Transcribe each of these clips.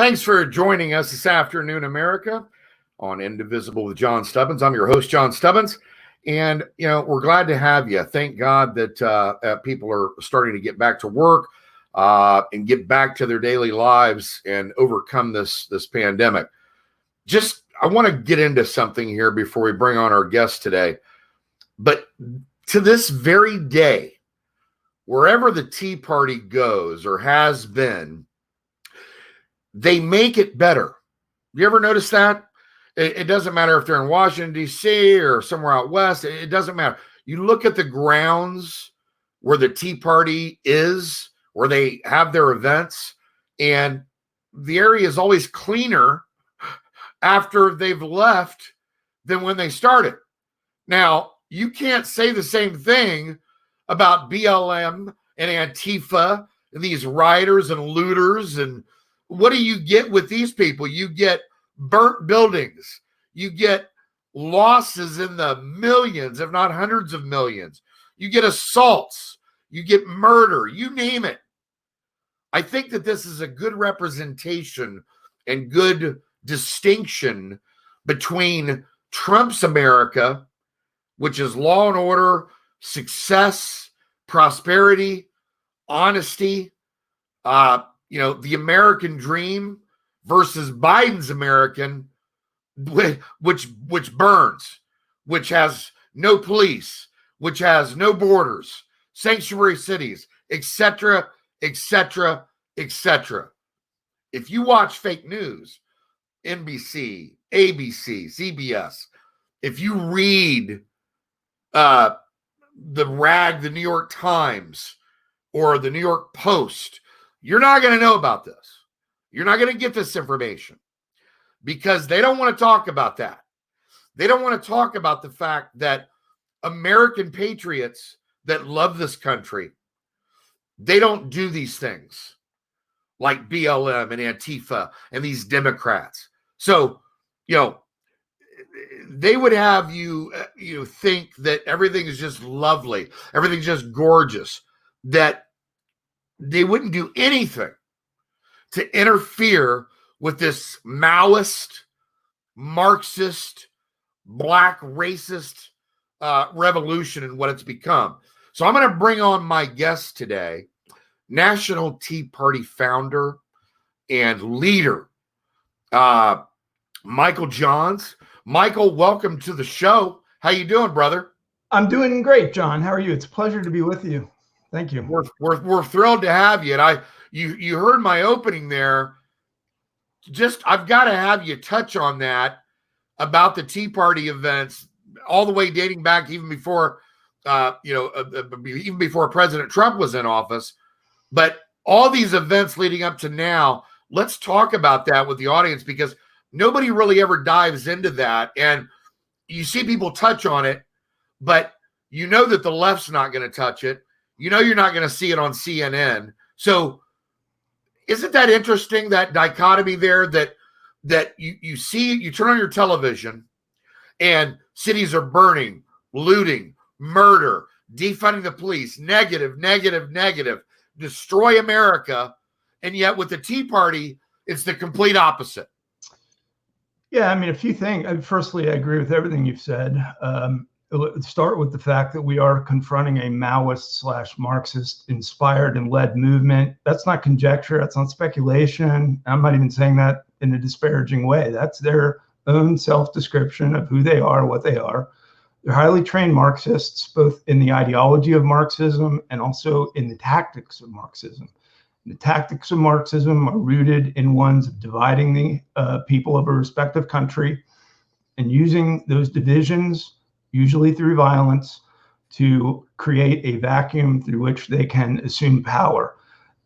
Thanks for joining us this afternoon, America, on Indivisible with John Stubbins. I'm your host, John Stubbins, and we're glad to have you. Thank God that people are starting to get back to work and get back to their daily lives and overcome this pandemic. I want to get into something here before we bring on our guest today. But to this very day, wherever the Tea Party goes or has been, they make it better. You ever notice that? It doesn't matter if they're in Washington, D.C. or somewhere out west. It doesn't matter. You look at the grounds where the Tea Party is, where they have their events, and the area is always cleaner after they've left than when they started. Now, you can't say the same thing about BLM and Antifa and these rioters and looters. And what do you get with these people? You get burnt buildings. You get losses in the millions, if not hundreds of millions. You get assaults. You get murder. You name it. I think that this is a good representation and good distinction between Trump's America, which is law and order, success, prosperity, honesty, the American dream, versus Biden's American, which burns, which has no police, which has no borders, sanctuary cities, etc., etc., etc. If you watch fake news, NBC, ABC, CBS, if you read the New York Times or the New York Post, you're not going to know about this. You're not going to get this information because they don't want to talk about that. They don't want to talk about the fact that American patriots that love this country, they don't do these things like BLM and Antifa and these Democrats. So, they would have you think that everything is just lovely, everything's just gorgeous, that they wouldn't do anything to interfere with this Maoist, Marxist, black racist revolution and what it's become. So I'm going to bring on my guest today, National Tea Party founder and leader, Michael Johns. Michael, welcome to the show. How you doing, brother? I'm doing great, John. How are you? It's a pleasure to be with you. Thank you. We're thrilled to have you. And you heard my opening there. I've got to have you touch on that about the Tea Party events, all the way dating back even before, even before President Trump was in office. But all these events leading up to now, let's talk about that with the audience, because nobody really ever dives into that. And you see people touch on it, but you know that the left's not going to touch it. You know you're not going to see it on CNN. So isn't that interesting, that dichotomy there, that you see, you turn on your television and cities are burning, looting, murder, defunding the police, negative, destroy America. And yet with the Tea Party, it's the complete opposite. Yeah, I mean, a few things. Firstly, I agree with everything you've said. Let's start with the fact that we are confronting a Maoist/Marxist inspired and led movement. That's not conjecture. That's not speculation. I'm not even saying that in a disparaging way. That's their own self-description of who they are, what they are. They're highly trained Marxists, both in the ideology of Marxism and also in the tactics of Marxism. The tactics of Marxism are rooted in ones of dividing the people of a respective country and using those divisions, usually through violence, to create a vacuum through which they can assume power.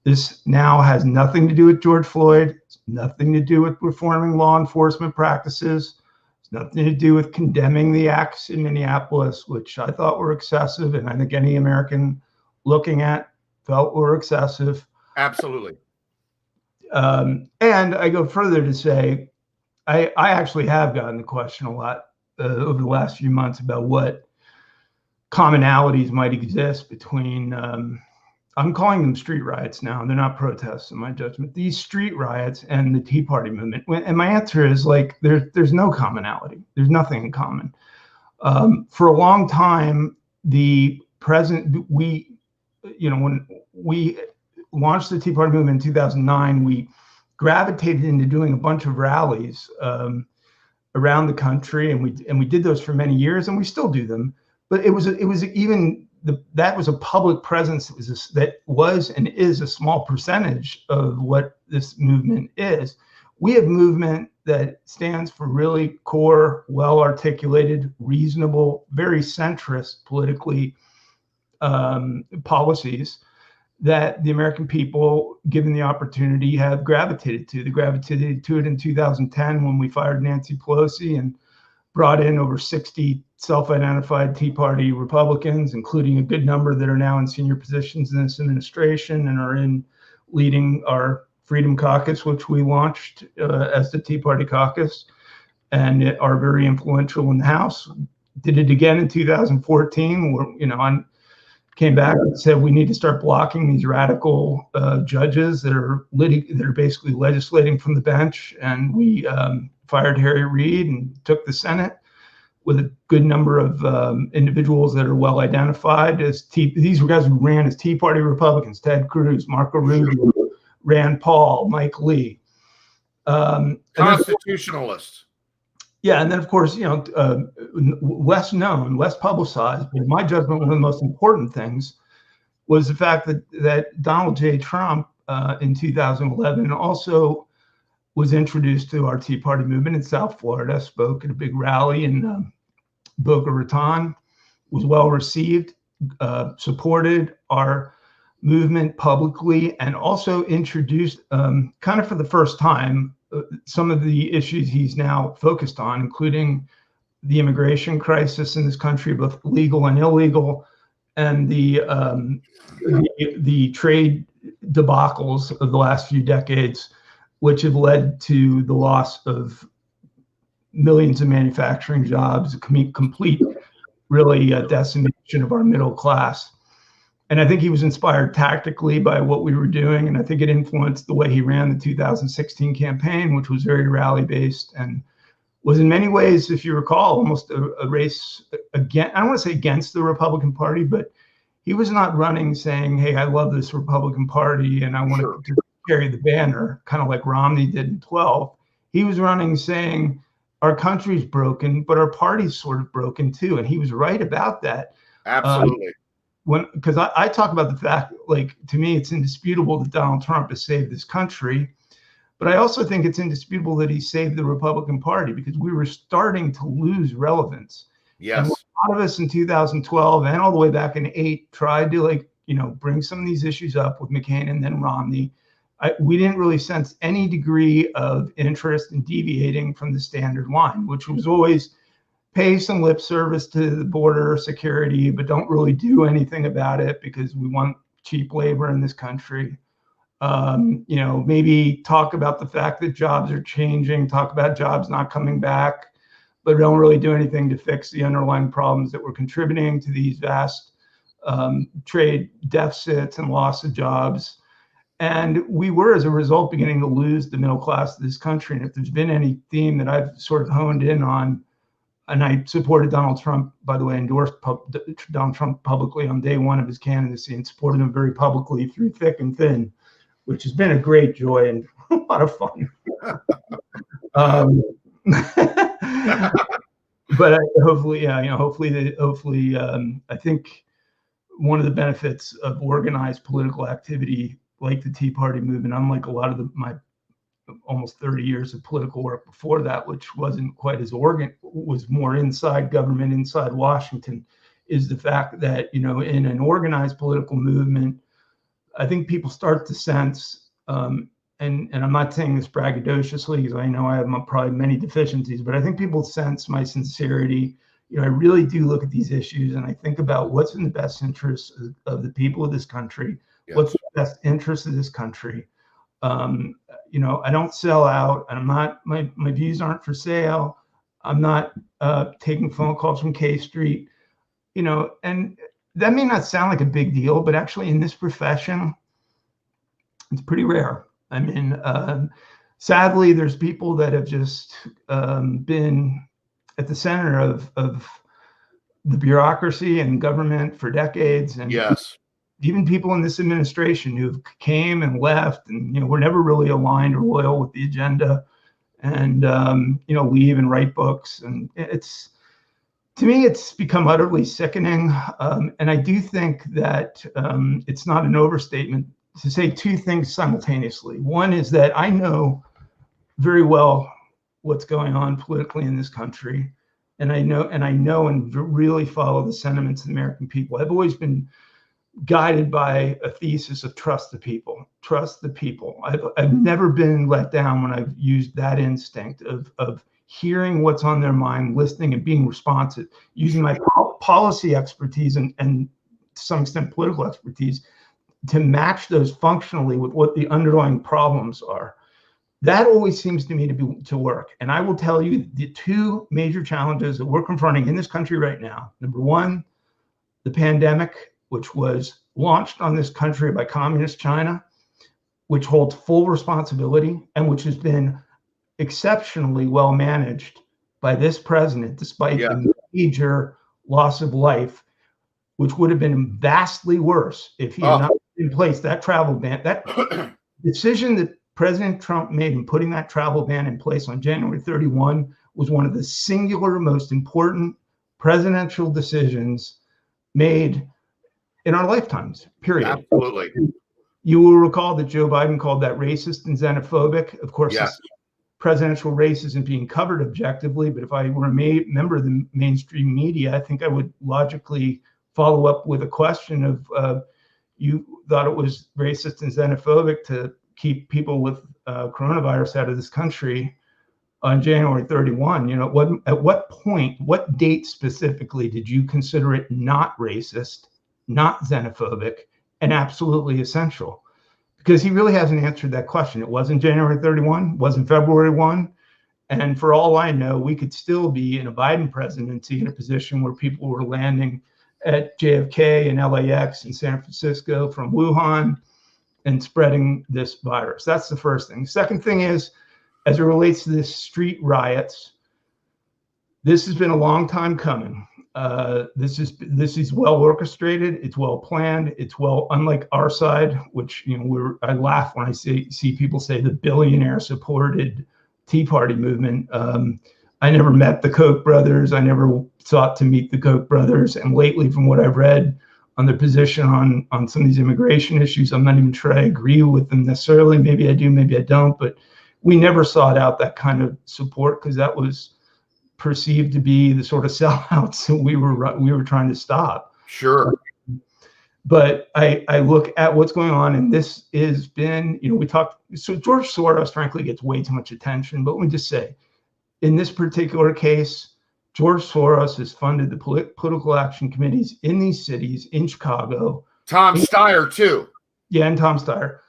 This now has nothing to do with George Floyd. It's nothing to do with reforming law enforcement practices. It's nothing to do with condemning the acts in Minneapolis, which I thought were excessive, and I think any American looking at felt were excessive. Absolutely. And I go further to say, I actually have gotten the question a lot over the last few months about what commonalities might exist between I'm calling them street riots now. They're not protests in my judgment. These street riots and the Tea Party movement. And my answer is like, there's no commonality. There's nothing in common. For a long time, when we launched the Tea Party movement in 2009, we gravitated into doing a bunch of rallies around the country, and we did those for many years, and we still do them. But that was a public presence that was and is a small percentage of what this movement is. We have movement that stands for really core, well-articulated, reasonable, very centrist politically policies that the American people, given the opportunity, have gravitated to. They gravitated to it in 2010 when we fired Nancy Pelosi and brought in over 60 self-identified Tea Party Republicans, including a good number that are now in senior positions in this administration and are leading our Freedom Caucus, which we launched as the Tea Party Caucus, and are very influential in the House. Did it again in 2014, where I came back and said we need to start blocking these radical judges that are basically legislating from the bench, and we fired Harry Reid and took the Senate with a good number of individuals that are well identified as these were guys who ran as Tea Party Republicans: Ted Cruz, Marco Rubio, Rand Paul, Mike Lee. Constitutionalists. Yeah, and then of course, less known, less publicized, but in my judgment, one of the most important things was the fact that Donald J. Trump in 2011 also was introduced to our Tea Party movement in South Florida, spoke at a big rally in Boca Raton, was well received, supported our movement publicly, and also introduced kind of for the first time some of the issues he's now focused on, including the immigration crisis in this country, both legal and illegal, and the trade debacles of the last few decades, which have led to the loss of millions of manufacturing jobs, complete, really, decimation of our middle class. And I think he was inspired tactically by what we were doing, and I think it influenced the way he ran the 2016 campaign, which was very rally-based and was in many ways, if you recall, almost a race against, I don't want to say against the Republican Party, but he was not running saying, hey, I love this Republican Party and I want to carry the banner, kind of like Romney did in 12. He was running saying, our country's broken, but our party's sort of broken too. And he was right about that. Absolutely. Because I talk about the fact, like, to me, it's indisputable that Donald Trump has saved this country. But I also think it's indisputable that he saved the Republican Party, because we were starting to lose relevance. Yes. And a lot of us in 2012 and all the way back in 2008 tried to, bring some of these issues up with McCain and then Romney. We didn't really sense any degree of interest in deviating from the standard line, which was always pay some lip service to the border security, but don't really do anything about it because we want cheap labor in this country. Maybe talk about the fact that jobs are changing, talk about jobs not coming back, but don't really do anything to fix the underlying problems that were contributing to these vast trade deficits and loss of jobs. And we were, as a result, beginning to lose the middle class of this country. And if there's been any theme that I've sort of honed in on, and I supported Donald Trump, by the way, endorsed Donald Trump publicly on day one of his candidacy and supported him very publicly through thick and thin, which has been a great joy and a lot of fun. But hopefully, I think one of the benefits of organized political activity like the Tea Party movement, unlike a lot of my almost 30 years of political work before that, which wasn't quite as was more inside government, inside Washington, is the fact that, in an organized political movement, I think people start to sense, and I'm not saying this braggadociously because I know I have probably many deficiencies, but I think people sense my sincerity. I really do look at these issues and I think about what's in the best interest of the people of this country. Yes. What's the best interest of this country? I don't sell out, and I'm not, my views aren't for sale. I'm not taking phone calls from K Street, and that may not sound like a big deal, but actually in this profession, it's pretty rare. I mean, sadly, there's people that have just been at the center of the bureaucracy and government for decades, and yes, even people in this administration who came and left, and were never really aligned or loyal with the agenda, and leave and write books, and to me, it's become utterly sickening. And I do think that it's not an overstatement to say two things simultaneously. One is that I know very well what's going on politically in this country, and I know and really follow the sentiments of the American people. I've always been guided by a thesis of trust the people. Trust the people. I've never been let down when I've used that instinct of hearing what's on their mind, listening and being responsive, using my policy expertise and to some extent political expertise to match those functionally with what the underlying problems are. That always seems to me to work. And I will tell you the two major challenges that we're confronting in this country right now. Number one, the pandemic, which was launched on this country by communist China, which holds full responsibility and which has been exceptionally well managed by this president, despite the major loss of life, which would have been vastly worse if he had not put in place that travel ban. That decision that President Trump made in putting that travel ban in place on January 31 was one of the singular most important presidential decisions made in our lifetimes, period. Absolutely. You will recall that Joe Biden called that racist and xenophobic. Of course, yes. Presidential race isn't being covered objectively, but if I were a member of the mainstream media, I think I would logically follow up with a question of, you thought it was racist and xenophobic to keep people with coronavirus out of this country on January 31. At what point, what date specifically did you consider it not racist, not xenophobic, and absolutely essential? Because he really hasn't answered that question. It wasn't January 31, wasn't February 1. And for all I know, we could still be in a Biden presidency in a position where people were landing at JFK and LAX in San Francisco from Wuhan and spreading this virus. That's the first thing. The second thing is, as it relates to this street riots, this has been a long time coming. This is well orchestrated. It's well planned. It's unlike our side, which I laugh when I see people say the billionaire supported Tea Party movement. I never met the Koch brothers. I never sought to meet the Koch brothers. And lately, from what I've read on their position on some of these immigration issues, I'm not even sure I agree with them necessarily. Maybe I do, maybe I don't. But we never sought out that kind of support because that was perceived to be the sort of sellouts that we were trying to stop. Sure. But I look at what's going on, and this has been, so George Soros, frankly, gets way too much attention. But let me just say, in this particular case, George Soros has funded the political action committees in these cities, in Chicago. Tom Steyer, too. Yeah, and Tom Steyer.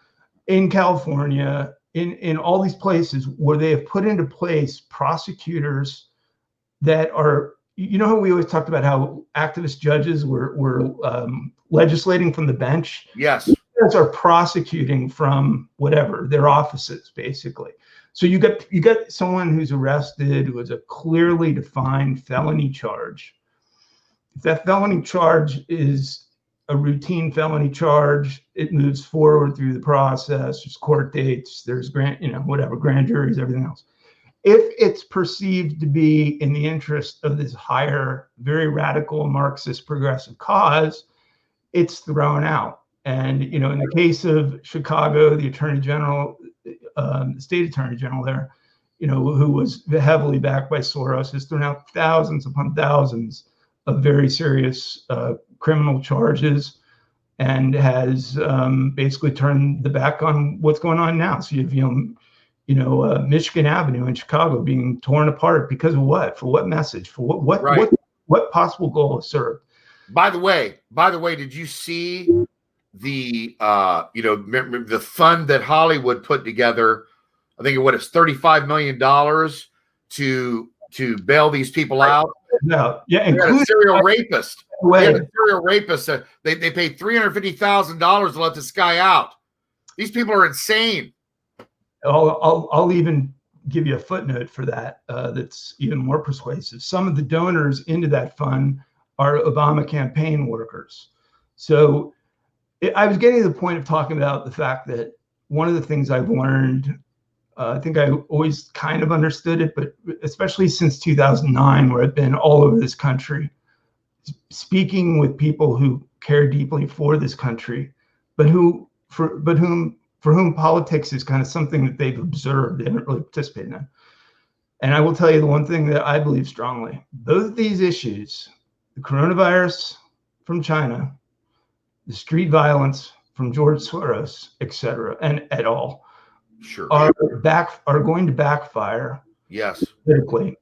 In California, in all these places where they have put into place prosecutors that are, how we always talked about how activist judges were legislating from the bench? Yes. These guys are prosecuting from whatever, their offices, basically. So you got someone who's arrested who has a clearly defined felony charge. If that felony charge is a routine felony charge, it moves forward through the process. There's court dates, there's grand juries, everything else. If it's perceived to be in the interest of this higher, very radical Marxist progressive cause, it's thrown out. And, in the case of Chicago, the attorney general, the state attorney general there, who was heavily backed by Soros, has thrown out thousands upon thousands of very serious criminal charges and has basically turned the back on what's going on now. So you have, Michigan Avenue in Chicago being torn apart because of what? For what message? For what possible goal is served? By the way, did you see the the fund that Hollywood put together? I think it's $35 million to bail these people out. No, yeah, including a serial rapist. We have a serial rapist. They paid $350,000 to let this guy out. These people are insane. I'll even give you a footnote for that that's even more persuasive. Some of the donors into that fund are Obama campaign workers. So I was getting to the point of talking about the fact that one of the things I've learned, I think I always kind of understood it, but especially since 2009, where I've been all over this country, speaking with people who care deeply for this country, but for whom politics is kind of something that they've observed, they haven't really participated in. And I will tell you the one thing that I believe strongly: both of these issues, the coronavirus from China, the street violence from George Soros, et cetera, and et al., are going to backfire. Yes. Politically.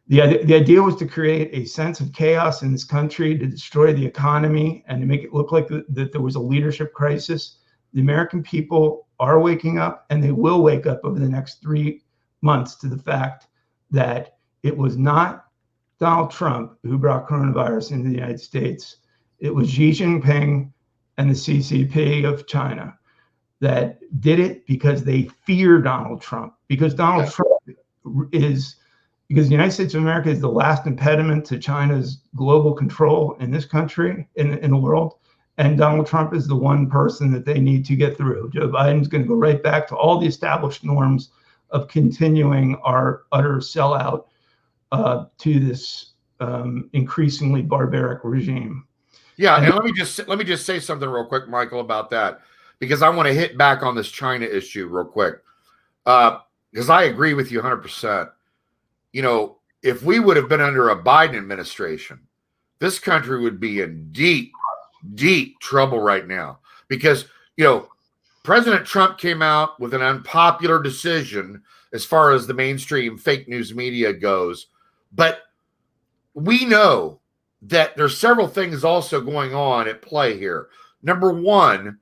The idea was to create a sense of chaos in this country, to destroy the economy, and to make it look like that there was a leadership crisis. The American people are waking up, and they will wake up over the next 3 months to the fact that it was not Donald Trump who brought coronavirus into the United States. It was Xi Jinping and the CCP of China that did it because they fear Donald Trump. Because Donald Trump because the United States of America is the last impediment to China's global control in this country, in the world. And Donald Trump is the one person that they need to get through. Joe Biden's going to go right back to all the established norms of continuing our utter sellout to this increasingly barbaric regime. Yeah, and let me just say something real quick, Michael, about that, because I want to hit back on this China issue real quick, because I agree with you 100%. You know, if we would have been under a Biden administration, this country would be in deep trouble right now, because, you know, President Trump came out with an unpopular decision as far as the mainstream fake news media goes. But we know that there's several things also going on at play here. Number one,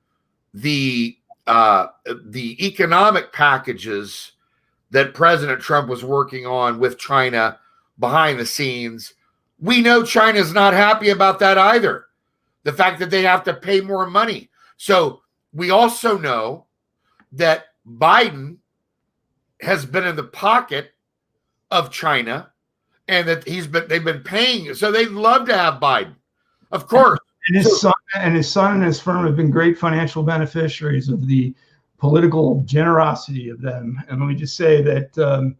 the economic packages that President Trump was working on with China behind the scenes, we know China's not happy about that either. The fact that they have to pay more money. So we also know that Biden has been in the pocket of China, and that they've been paying. So they'd love to have Biden, of course. And his son and his firm have been great financial beneficiaries of the political generosity of them. And let me just say that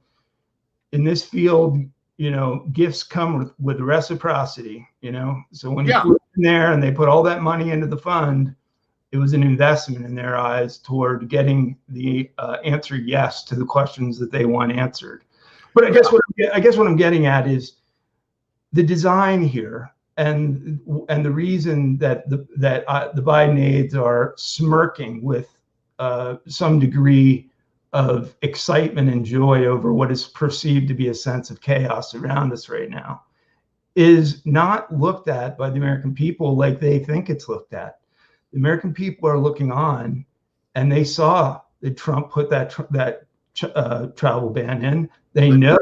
in this field, you know, gifts come with reciprocity, you know. So when you put in there and they put all that money into the fund, it was an investment in their eyes toward getting the answer yes to the questions that they want answered. But I guess what I'm getting at is the design here, and the reason that the Biden aides are smirking with some degree of excitement and joy over what is perceived to be a sense of chaos around us right now is not looked at by the American people like they think it's looked at. The American people are looking on, and they saw that Trump put that travel ban in. They know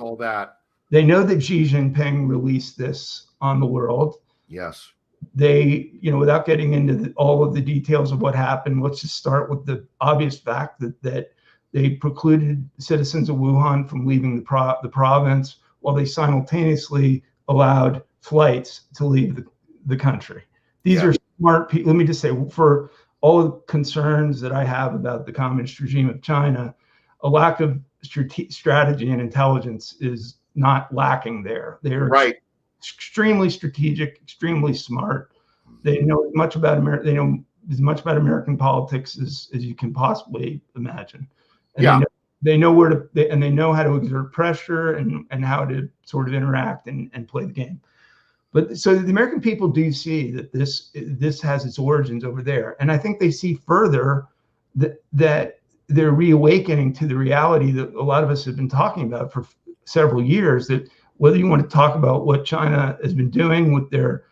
all that. They know that Xi Jinping released this on the world. Yes. They, you know, without getting into all of the details of what happened, let's just start with the obvious fact that they precluded citizens of Wuhan from leaving the province, while they simultaneously allowed flights to leave the country. These are smart people. Let me just say, for all the concerns that I have about the communist regime of China, a lack of strategy and intelligence is not lacking there. They're extremely strategic, extremely smart. They know as much about American politics as you can possibly imagine. And they know where to, and they know how to exert pressure and how to sort of interact and play the game. But so the American people do see that this has its origins over there, and I think they see further that they're reawakening to the reality that a lot of us have been talking about for several years. That whether you want to talk about what China has been doing with their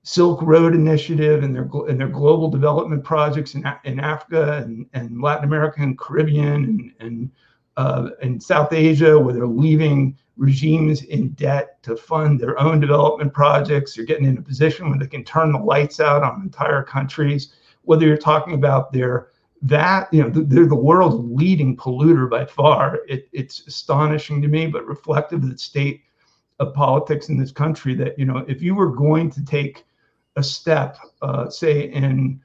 Silk Road initiative and their global development projects in Africa and Latin America and Caribbean and in South Asia, where they're leaving regimes in debt to fund their own development projects. They're getting in a position where they can turn the lights out on entire countries. Whether you're talking about they're the world's leading polluter by far. It's astonishing to me, but reflective of the state of politics in this country, that, if you were going to take a step, say, in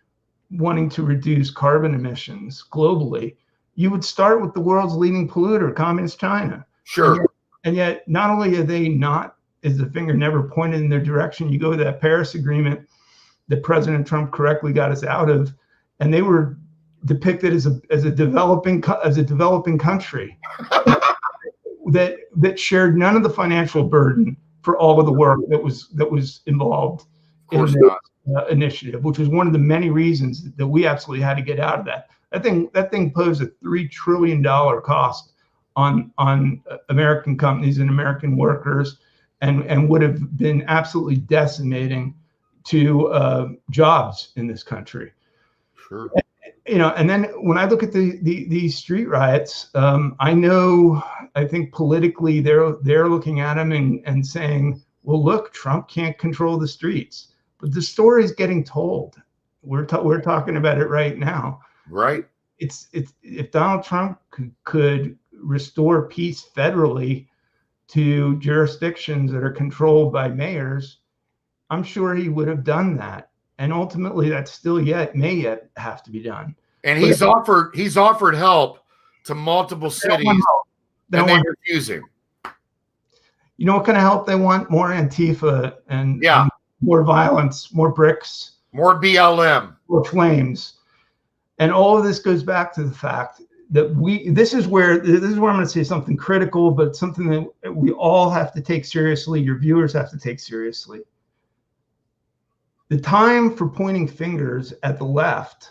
wanting to reduce carbon emissions globally, you would start with the world's leading polluter, Communist China. Sure. And yet, not only are they not, is the finger never pointed in their direction, you go to that Paris Agreement that President Trump correctly got us out of, and they were depicted as a developing country that shared none of the financial burden for all of the work that was involved in the initiative, which was one of the many reasons that we absolutely had to get out of that. That thing posed a $3 trillion cost on American companies and American workers, and would have been absolutely decimating to jobs in this country. Sure. And then when I look at these street riots, I think politically they're looking at them and saying, well, look, Trump can't control the streets, but the story is getting told. We're talking about it right now. Right. It's if Donald Trump could restore peace federally to jurisdictions that are controlled by mayors, I'm sure he would have done that. And ultimately, that still may yet have to be done. And he's offered help to multiple cities, and they're refusing. You know what kind of help they want? More Antifa and more violence, more bricks, more BLM, more flames. And all of this goes back to the fact that this is where I'm going to say something critical, but something that we all have to take seriously. Your viewers have to take seriously. The time for pointing fingers at the left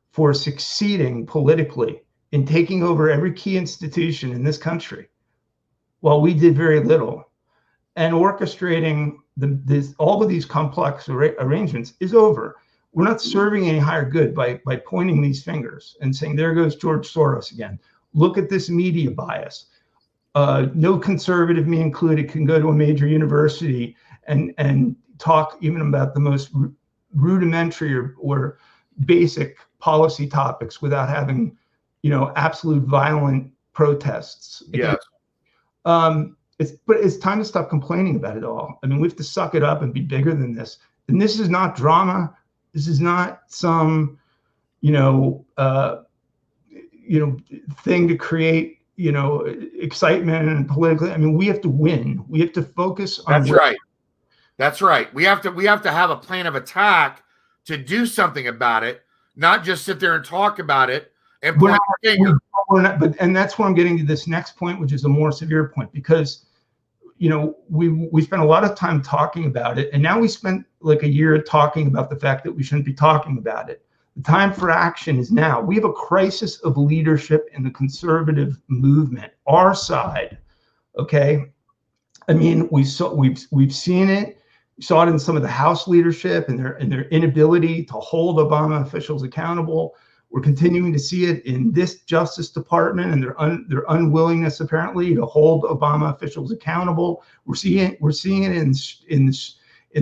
for succeeding politically in taking over every key institution in this country, while we did very little, and orchestrating all of these complex arrangements, is over. We're not serving any higher good by pointing these fingers and saying, there goes George Soros again. Look at this media bias. No conservative, me included, can go to a major university and talk even about the most rudimentary or basic policy topics without having, absolute violent protests. Yes. But it's time to stop complaining about it all. I mean, we have to suck it up and be bigger than this. And this is not drama. This is not some, thing to create, excitement and politically. I mean, we have to win. We have to focus on. That's right. That's right. We have to have a plan of attack to do something about it, not just sit there and talk about it and point the finger. And that's where I'm getting to this next point, which is a more severe point, because we spent a lot of time talking about it, and now we spent like a year talking about the fact that we shouldn't be talking about it. The time for action is now. We have a crisis of leadership in the conservative movement, our side. Okay, I mean, we've seen it. We saw it in some of the House leadership and their inability to hold Obama officials accountable. We're continuing to see it in this Justice Department and their unwillingness apparently to hold Obama officials accountable. We're seeing it in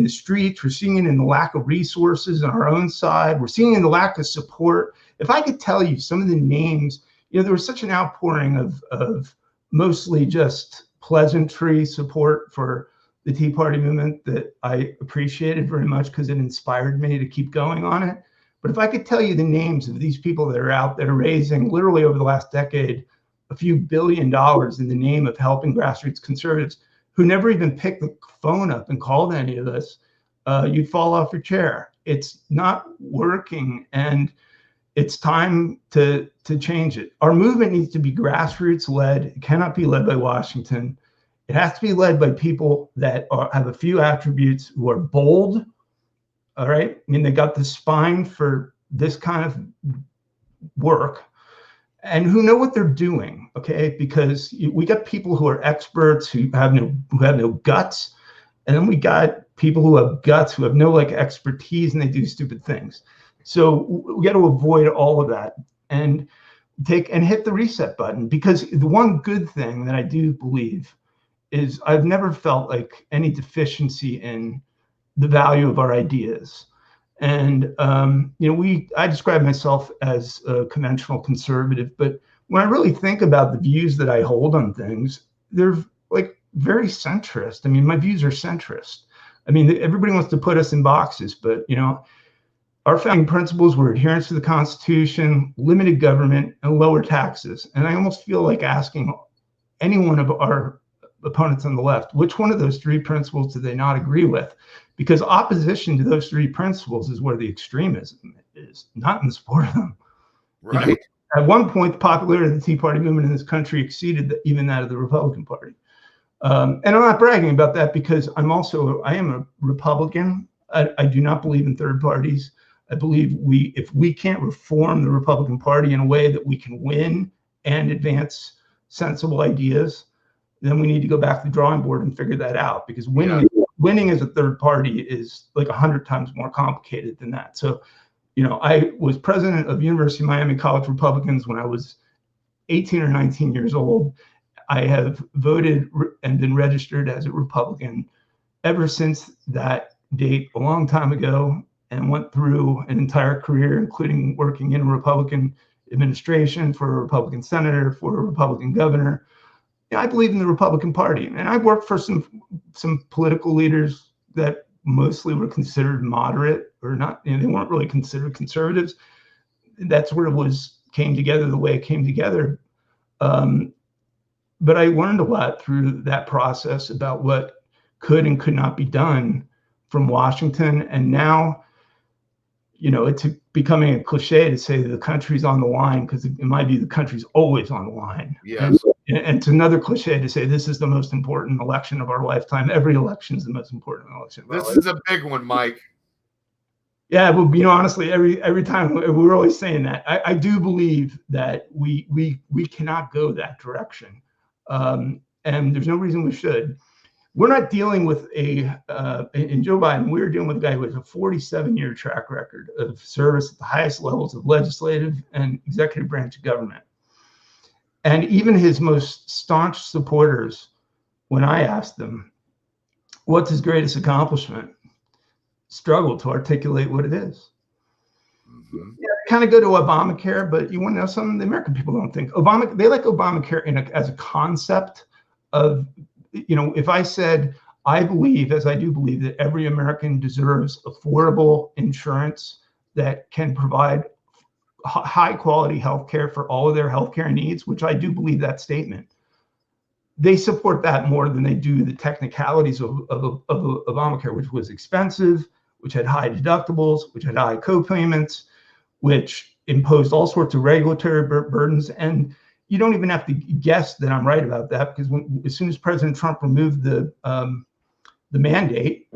the streets. We're seeing it in the lack of resources on our own side. We're seeing it in the lack of support. If I could tell you some of the names, there was such an outpouring of mostly just pleasantry support for the Tea Party movement that I appreciated very much, because it inspired me to keep going on it. But if I could tell you the names of these people that are out there raising literally over the last decade a few $1 billion in the name of helping grassroots conservatives, who never even picked the phone up and called any of us, you'd fall off your chair. It's not working, and it's time to change it. Our movement needs to be grassroots led. It cannot be led by Washington. It has to be led by people that have a few attributes, who are bold. All right. I mean, they got the spine for this kind of work, and who know what they're doing. Okay. Because we got people who are experts who have no guts. And then we got people who have guts, who have no expertise, and they do stupid things. So we got to avoid all of that. And take and hit the reset button, because the one good thing that I do believe is I've never felt like any deficiency in the value of our ideas. And, I describe myself as a conventional conservative, but when I really think about the views that I hold on things, they're like very centrist. I mean, my views are centrist. I mean, everybody wants to put us in boxes, but, our founding principles were adherence to the Constitution, limited government, and lower taxes. And I almost feel like asking any one of our opponents on the left, which one of those three principles do they not agree with? Because opposition to those three principles is where the extremism is, not in support of them. Right. At one point, the popularity of the Tea Party movement in this country exceeded even that of the Republican Party. And I'm not bragging about that, because I am a Republican. I do not believe in third parties. I believe if we can't reform the Republican Party in a way that we can win and advance sensible ideas, then we need to go back to the drawing board and figure that out, because winning as a third party is like 100 times more complicated than that. So, I was president of University of Miami College Republicans when I was 18 or 19 years old. I have voted and been registered as a Republican ever since that date, a long time ago, and went through an entire career, including working in a Republican administration, for a Republican senator, for a Republican governor. I believe in the Republican Party, and I worked for some political leaders that mostly were considered moderate, or not. They weren't really considered conservatives. That's where came together the way it came together. But I learned a lot through that process about what could and could not be done from Washington. And now, it's becoming a cliche to say that the country's on the line, because in my view, the country's always on the line. Yes. And it's another cliche to say this is the most important election of our lifetime. Every election is the most important election of our lifetime. This is a big one, Mike. Yeah, well, honestly, every time we're always saying that. I do believe that we cannot go that direction, and there's no reason we should. We're not dealing with in Joe Biden, we're dealing with a guy who has a 47-year track record of service at the highest levels of legislative and executive branch of government. And even his most staunch supporters, when I asked them, what's his greatest accomplishment, struggle to articulate what it is. Mm-hmm. Yeah, kind of go to Obamacare, but you want to know something? The American people don't think they like Obamacare as a concept of, if I said, I believe, as I do believe, that every American deserves affordable insurance that can provide high quality healthcare for all of their healthcare needs, which I do believe that statement. They support that more than they do the technicalities of Obamacare, which was expensive, which had high deductibles, which had high co-payments, which imposed all sorts of regulatory burdens. And you don't even have to guess that I'm right about that, because as soon as President Trump removed the mandate,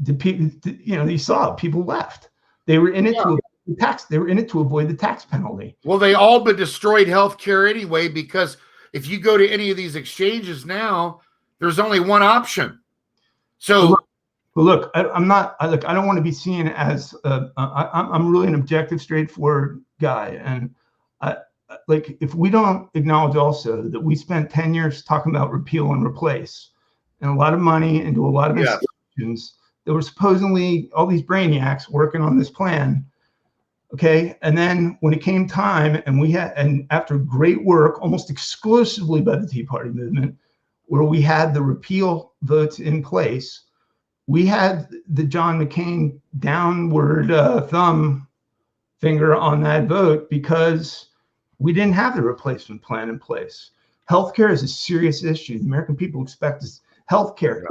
you saw people left. They were in it to avoid the tax. They were in it to avoid the tax penalty. Well, they all but destroyed healthcare anyway, because if you go to any of these exchanges now, there's only one option. So, look, I don't want to be seen as I'm really an objective, straightforward guy, and if we don't acknowledge also that we spent 10 years talking about repeal and replace, and a lot of money into a lot of institutions that were supposedly all these brainiacs working on this plan. Okay. And then when it came time, and after great work, almost exclusively by the Tea Party movement, where we had the repeal votes in place, we had the John McCain downward thumb finger on that vote, because we didn't have the replacement plan in place. Healthcare is a serious issue. The American people expect us. Healthcare,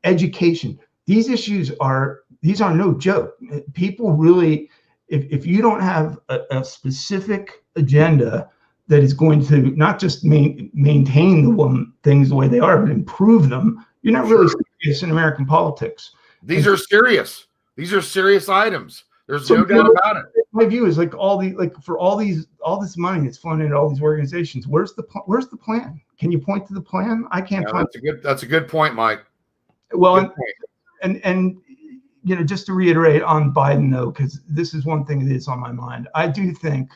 education. These issues are no joke. People really, if you don't have a specific agenda that is going to not just maintain the things the way they are, but improve them, you're not really serious in American politics. These are serious. These are serious items. There's no doubt about it. My view is all this money that's flown into all these organizations. Where's the plan? Can you point to the plan? I can't find. That's a good point, Mike. Well, and just to reiterate on Biden, though, because this is one thing that is on my mind. I do think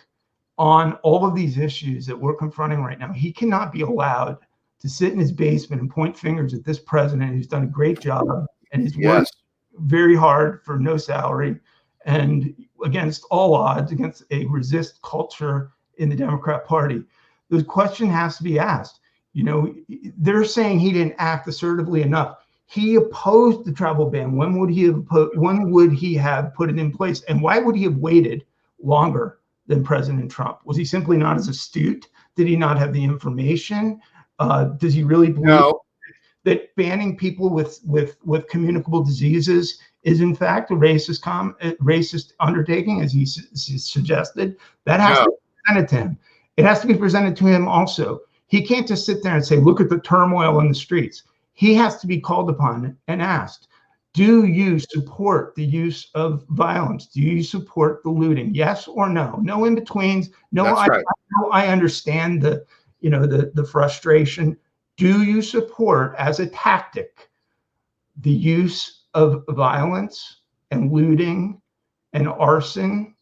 on all of these issues that we're confronting right now. He cannot be allowed to sit in his basement and point fingers at this president who's done a great job and has worked very hard for no salary and against all odds, against a resist culture in the Democrat Party. The question has to be asked. You know, they're saying he didn't act assertively enough. He opposed the travel ban. When would he have put it in place? And why would he have waited longer than President Trump? Was he simply not as astute? Did he not have the information? Does he really believe that banning people with communicable diseases is in fact a racist undertaking, as he suggested? That has to be presented to him. It has to be presented to him also. He can't just sit there and say, look at the turmoil in the streets. He has to be called upon and asked, do you support the use of violence? Do you support the looting? Yes or no? No in-betweens. No, I understand the frustration. Do you support as a tactic the use of violence and looting and arson,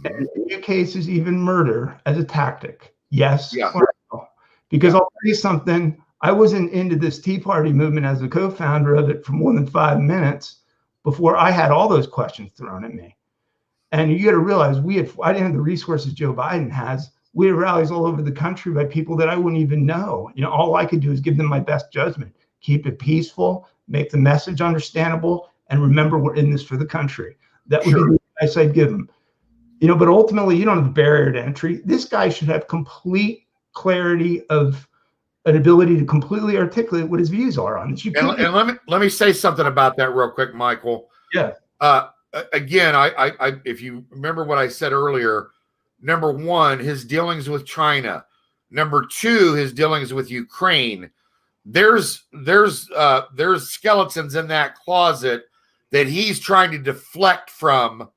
and in a few cases even murder as a tactic? Yes or no? Because I'll tell you something, I wasn't into this Tea Party movement as a co-founder of it for more than 5 minutes before I had all those questions thrown at me. And you got to realize I didn't have the resources Joe Biden has. We had rallies all over the country by people that I wouldn't even know. You know, all I could do is give them my best judgment, keep it peaceful, make the message understandable, and remember we're in this for the country. That would be the advice I'd give them. You know, but ultimately you don't have a barrier to entry. This guy should have complete clarity of an ability to completely articulate what his views are on this. And let me say something about that real quick, Michael. Yeah. Again, I if you remember what I said earlier, number one, his dealings with China. Number two, his dealings with Ukraine. There's skeletons in that closet that he's trying to deflect from.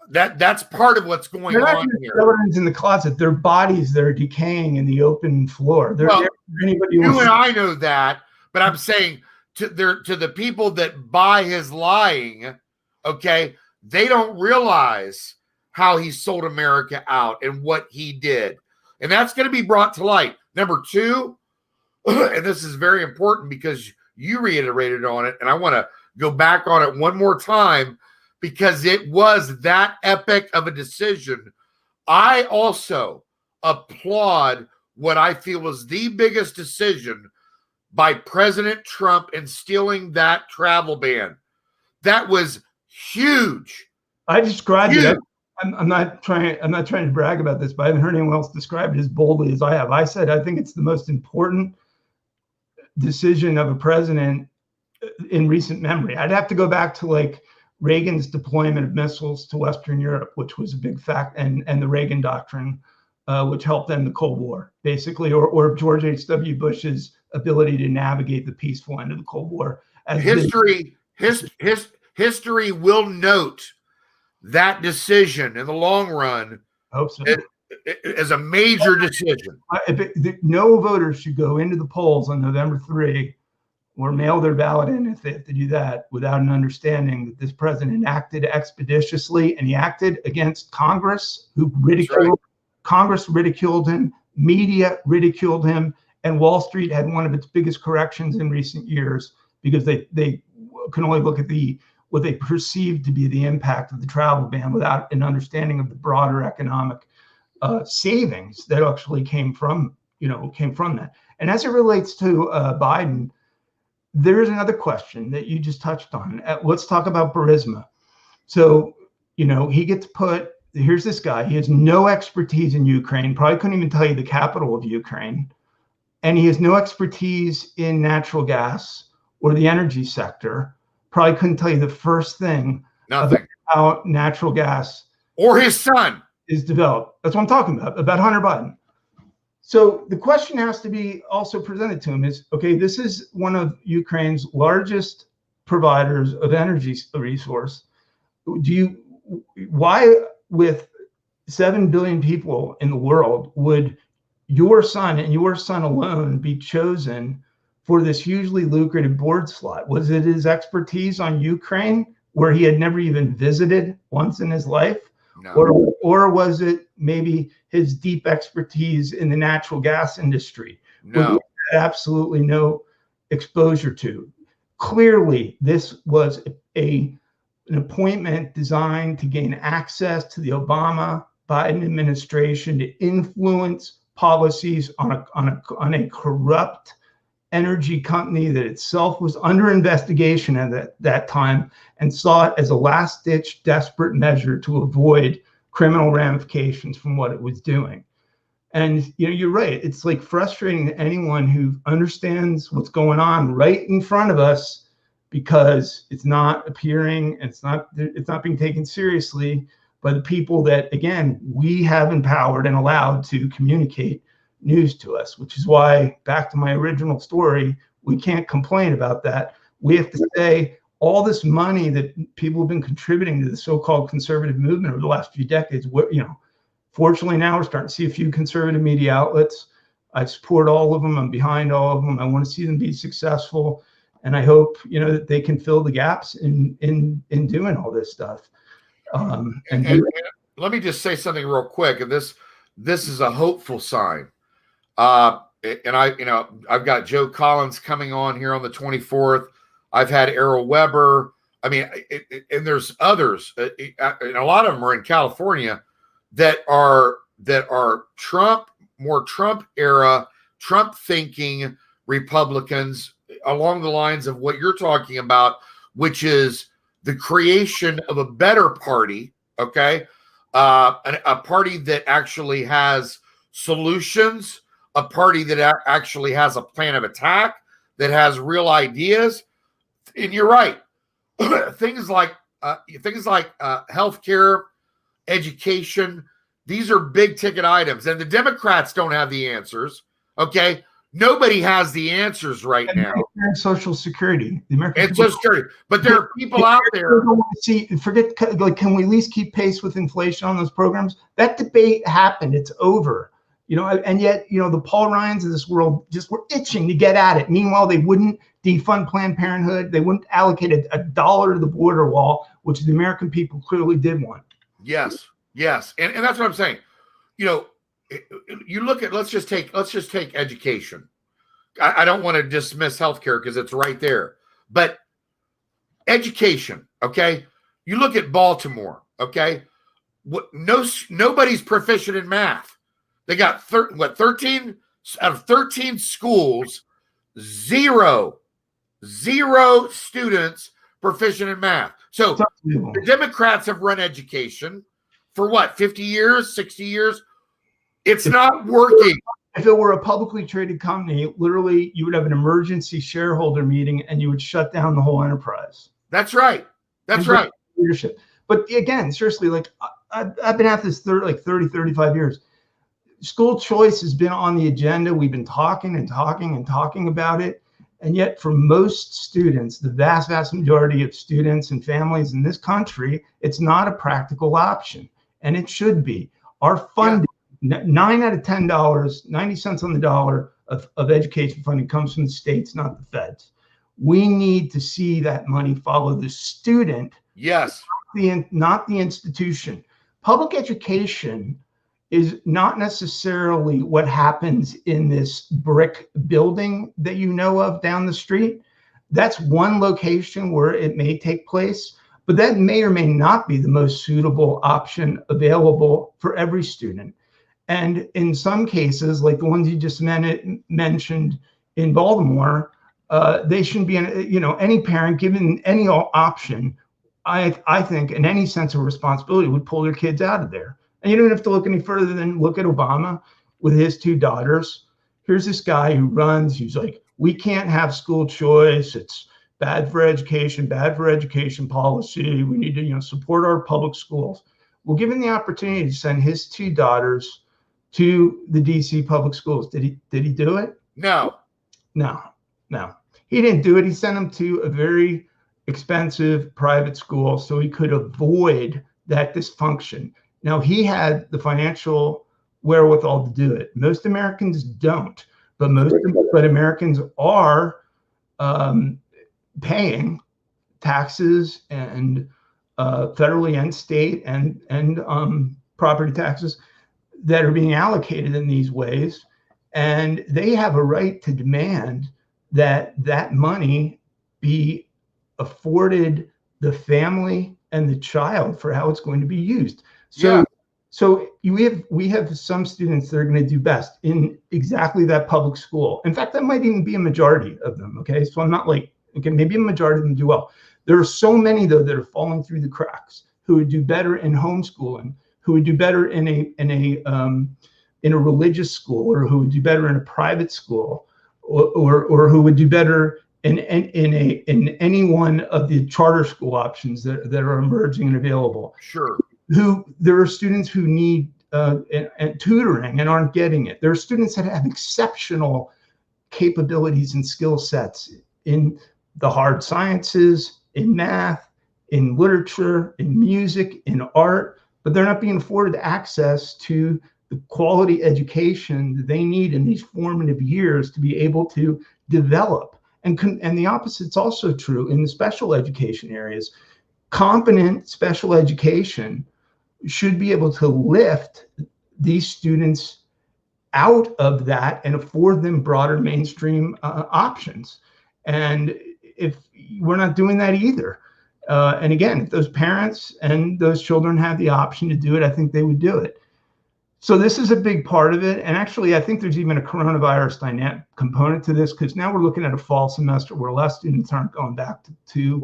That's part of what's going on here. Skeletons in the closet. They're bodies that are decaying in the open floor. You and I know that, but I'm saying to the people that buy his lying, okay, they don't realize how he sold America out and what he did. And that's going to be brought to light. Number two, and this is very important because you reiterated on it, and I want to go back on it one more time because it was that epic of a decision. I also applaud what I feel was the biggest decision by President Trump in stealing that travel ban. That was huge. I described it. I'm not trying to brag about this, but I haven't heard anyone else describe it as boldly as I have. I said I think it's the most important decision of a president in recent memory. I'd have to go back to like Reagan's deployment of missiles to Western Europe, which was a big fact, and the Reagan Doctrine, which helped end the Cold War, basically, or George H.W. Bush's ability to navigate the peaceful end of the Cold War. History will note that decision in the long run. I hope so. As a major decision. No voters should go into the polls on November 3 or mail their ballot in if they have to do that without an understanding that this president acted expeditiously, and he acted against Congress, who ridiculed Congress, ridiculed him, media ridiculed him, and Wall Street had one of its biggest corrections in recent years because they can only look at what they perceived to be the impact of the travel ban without an understanding of the broader economic savings that actually came from that. And as it relates to Biden, there is another question that you just touched on. Let's talk about Burisma. So, he gets here's this guy. He has no expertise in Ukraine, probably couldn't even tell you the capital of Ukraine. And he has no expertise in natural gas or the energy sector. Probably couldn't tell you the first thing about how natural gas or his son is developed. That's what I'm talking about Hunter Biden. So the question has to be also presented to him is, okay, this is one of Ukraine's largest providers of energy resource. Why with 7 billion people in the world would your son and your son alone be chosen for this hugely lucrative board slot? Was it his expertise on Ukraine, where he had never even visited once in his life? No. Or was it maybe his deep expertise in the natural gas industry, which No. he had absolutely no exposure to? Clearly, this was an appointment designed to gain access to the Obama-Biden administration to influence policies on a corrupt energy company that itself was under investigation at that time, and saw it as a last-ditch desperate measure to avoid criminal ramifications from what it was doing. And you're right, it's like frustrating to anyone who understands what's going on right in front of us, because it's not appearing, it's not being taken seriously by the people that, again, we have empowered and allowed to communicate news to us, which is why, back to my original story, we can't complain about that. We have to say all this money that people have been contributing to the so-called conservative movement over the last few decades, fortunately now we're starting to see a few conservative media outlets. I support all of them. I'm behind all of them. I want to see them be successful. And I hope, that they can fill the gaps in doing all this stuff. And let me just say something real quick. And this is a hopeful sign. And I've got Joe Collins coming on here on the 24th. I've had Errol Weber. I mean, and there's others, and a lot of them are in California that are more Trump era, Trump thinking Republicans along the lines of what you're talking about, which is the creation of a better party. Okay. A party that actually has solutions, a party that actually has a plan of attack, that has real ideas. And you're right. things like healthcare, education, these are big ticket items, and the Democrats don't have the answers. Okay. Nobody has the answers right now. Social Security, the American and Social Security, but there are people out there. Can we at least keep pace with inflation on those programs? That debate happened. It's over. And yet, the Paul Ryans of this world just were itching to get at it. Meanwhile, they wouldn't defund Planned Parenthood. They wouldn't allocate a dollar to the border wall, which the American people clearly did want. Yes. And that's what I'm saying. You look at, let's just take education. I don't want to dismiss healthcare because it's right there, but education. Okay. You look at Baltimore. Okay. Nobody's proficient in math. They got 13 out of 13 schools, zero students proficient in math. So the Democrats have run education for what, 50 years, 60 years? It's not working. If it were a publicly traded company, literally you would have an emergency shareholder meeting and you would shut down the whole enterprise. That's right. Leadership. But again, seriously, like I've been at this 35 years. School choice has been on the agenda. We've been talking about it. And yet for most students, the vast majority of students and families in this country, it's not a practical option. And it should be. Our funding, 9 out of $10, 90 cents on the dollar of education funding comes from the states, not the feds. We need to see that money follow the student. Yes. Not the institution. Public education is not necessarily what happens in this brick building that you know of down the street. That's one location where it may take place, but that may or may not be the most suitable option available for every student. And in some cases, like the ones you just mentioned in Baltimore, they shouldn't be, any parent given any option, I think, in any sense of responsibility, would pull their kids out of there. And you don't have to look any further than look at Obama with his 2 daughters. Here's this guy who runs, he's like, we can't have school choice. It's bad for education policy. We need to, support our public schools. Well, given the opportunity to send his 2 daughters to the DC public schools, did he do it? No. He didn't do it. He sent them to a very expensive private school so he could avoid that dysfunction. Now, he had the financial wherewithal to do it. Most Americans don't, but Americans are paying taxes and federally and state and property taxes that are being allocated in these ways. And they have a right to demand that that money be afforded the family and the child for how it's going to be used. So, so we have some students that are going to do best in exactly that public school. In fact, that might even be a majority of them. Okay, so I'm not like, okay, maybe a majority of them do well. There are so many though that are falling through the cracks who would do better in homeschooling, who would do better in a religious school, or who would do better in a private school, or who would do better in any one of the charter school options that are emerging and available. Sure. There are students who need and tutoring and aren't getting it. There are students that have exceptional capabilities and skill sets in the hard sciences, in math, in literature, in music, in art, but they're not being afforded access to the quality education that they need in these formative years to be able to develop. And the opposite's also true in the special education areas. Competent special education should be able to lift these students out of that and afford them broader mainstream options. And if we're not doing that either, and again, if those parents and those children have the option to do it, I think they would do it. So this is a big part of it. And actually, I think there's even a coronavirus dynamic component to this, because now we're looking at a fall semester where less students aren't going back to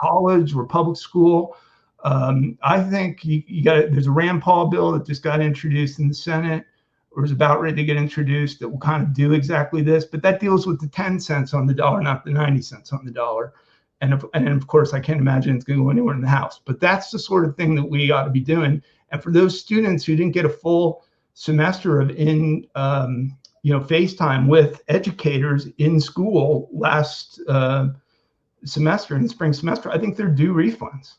college or public school. I think there's a Rand Paul bill that just got introduced in the Senate, or is about ready to get introduced, that will kind of do exactly this, but that deals with the 10 cents on the dollar, not the 90 cents on the dollar. And of course, I can't imagine it's going to go anywhere in the House, but that's the sort of thing that we ought to be doing. And for those students who didn't get a full semester of FaceTime with educators in school last semester, in the spring semester, I think they're due refunds.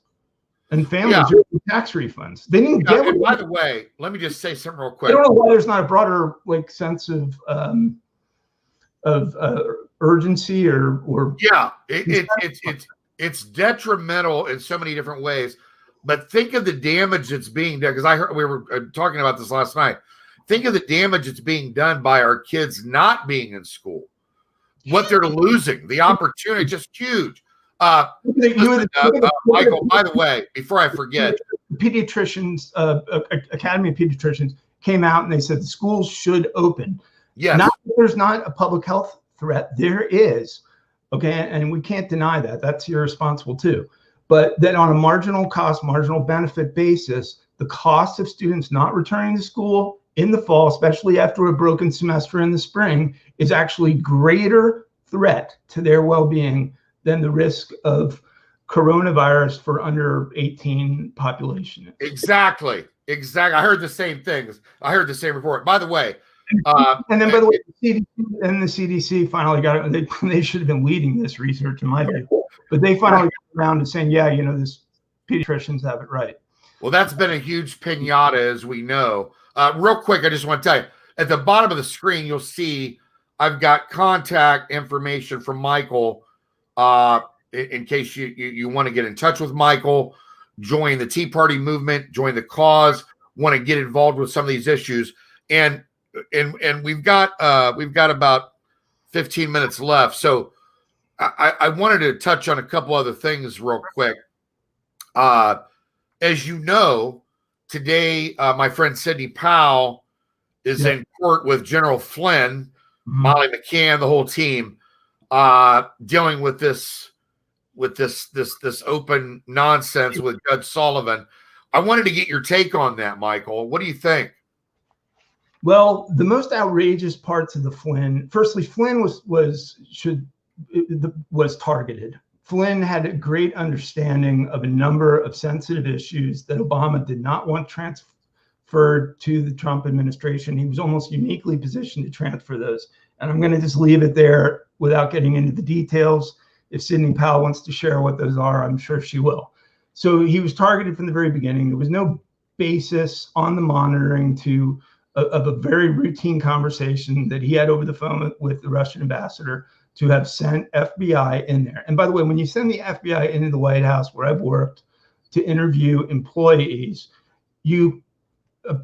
And families are tax refunds. They didn't get. And by the way, let me just say something real quick. I don't know why there's not a broader sense of urgency or. Yeah, it's detrimental in so many different ways. But think of the damage that's being done, because we were talking about this last night. Think of the damage that's being done by our kids not being in school. What they're losing, the opportunity, just huge. Michael, by the way, before I forget, the pediatricians, Academy of Pediatricians came out and they said the schools should open. Yes. Not that there's not a public health threat. There is. Okay. And we can't deny that. That's irresponsible too. But that on a marginal cost, marginal benefit basis, the cost of students not returning to school in the fall, especially after a broken semester in the spring, is actually greater threat to their well-being than the risk of coronavirus for under 18 population. Exactly. I heard the same things. I heard the same report. By the way, and then by the way, the CDC finally got it. They should have been leading this research in my view, but they finally got around to saying, this pediatricians have it right. Well, that's been a huge pinata, as we know. Real quick, I just want to tell you, at the bottom of the screen, you'll see I've got contact information from Michael. In case you want to get in touch with Michael, join the Tea Party movement, join the cause, want to get involved with some of these issues, and we've got about 15 minutes left. So I wanted to touch on a couple other things real quick. As you know, today my friend Sidney Powell is in court with General Flynn, Molly McCann, the whole team. Dealing with this open nonsense with Judge Sullivan. I wanted to get your take on that, Michael. What do you think? Well, the most outrageous parts of the Flynn. Firstly, Flynn was targeted. Flynn had a great understanding of a number of sensitive issues that Obama did not want transferred to the Trump administration. He was almost uniquely positioned to transfer those. And I'm going to just leave it there without getting into the details. If Sidney Powell wants to share what those are, I'm sure she will. So he was targeted from the very beginning. There was no basis on the monitoring of a very routine conversation that he had over the phone with the Russian ambassador to have sent FBI in there. And by the way, when you send the FBI into the White House, where I've worked, to interview employees, you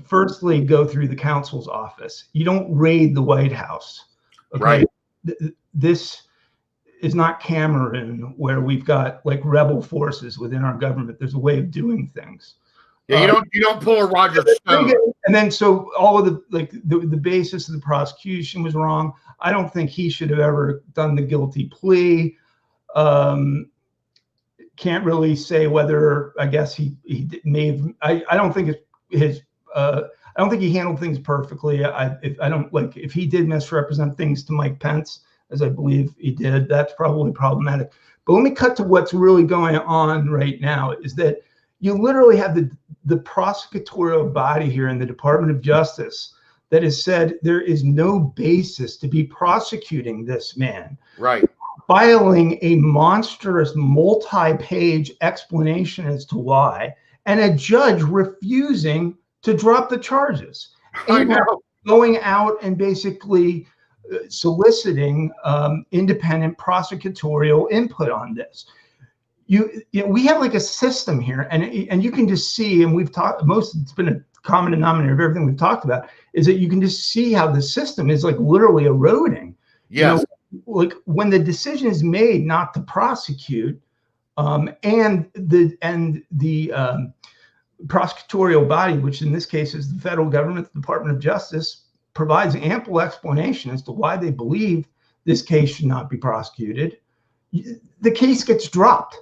firstly go through the counsel's office. You don't raid the White House. Okay? Right. This is not Cameroon, where we've got like rebel forces within our government. There's a way of doing things. Yeah, you don't pull a Roger Stone. And then so all of the basis of the prosecution was wrong. I don't think he should have ever done the guilty plea. Can't really say whether, I guess he may have. I don't think I don't think he handled things perfectly. If he did misrepresent things to Mike Pence, as I believe he did, that's probably problematic. But let me cut to what's really going on right now, is that you literally have the prosecutorial body here in the Department of Justice that has said there is no basis to be prosecuting this man. Right. Filing a monstrous multi-page explanation as to why, and a judge refusing to drop the charges. I know. Going out and basically soliciting independent prosecutorial input on this. We have like a system here, and you can just see, and we've talked, it's been a common denominator of everything we've talked about, is that you can just see how the system is like literally eroding. Yes. Like when the decision is made not to prosecute, and the prosecutorial body, which in this case is the federal government, the Department of Justice, provides ample explanation as to why they believe this case should not be prosecuted, the case gets dropped.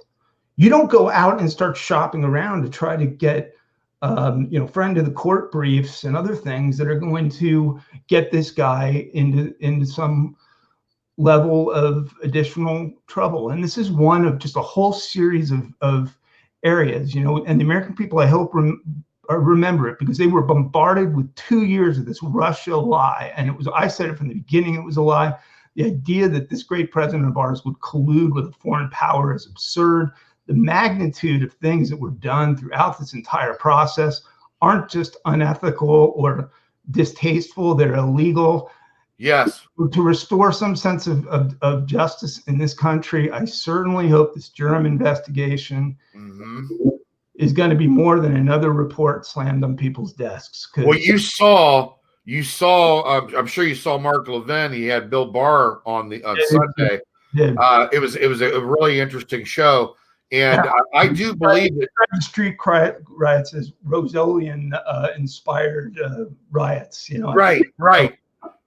You don't go out and start shopping around to try to get, friend of the court briefs and other things that are going to get this guy into some level of additional trouble. And this is one of just a whole series of areas, and the American people, I hope, remember it, because they were bombarded with 2 years of this Russia lie. And I said it from the beginning, it was a lie. The idea that this great president of ours would collude with a foreign power is absurd. The magnitude of things that were done throughout this entire process aren't just unethical or distasteful, they're illegal. Yes. To restore some sense of justice in this country, I certainly hope this Durham investigation is going to be more than another report slammed on people's desks. Well, you saw. I'm sure you saw Mark Levin. He had Bill Barr on Sunday. It was a really interesting show, and I do believe that the street riots as Rosalian inspired riots. Right.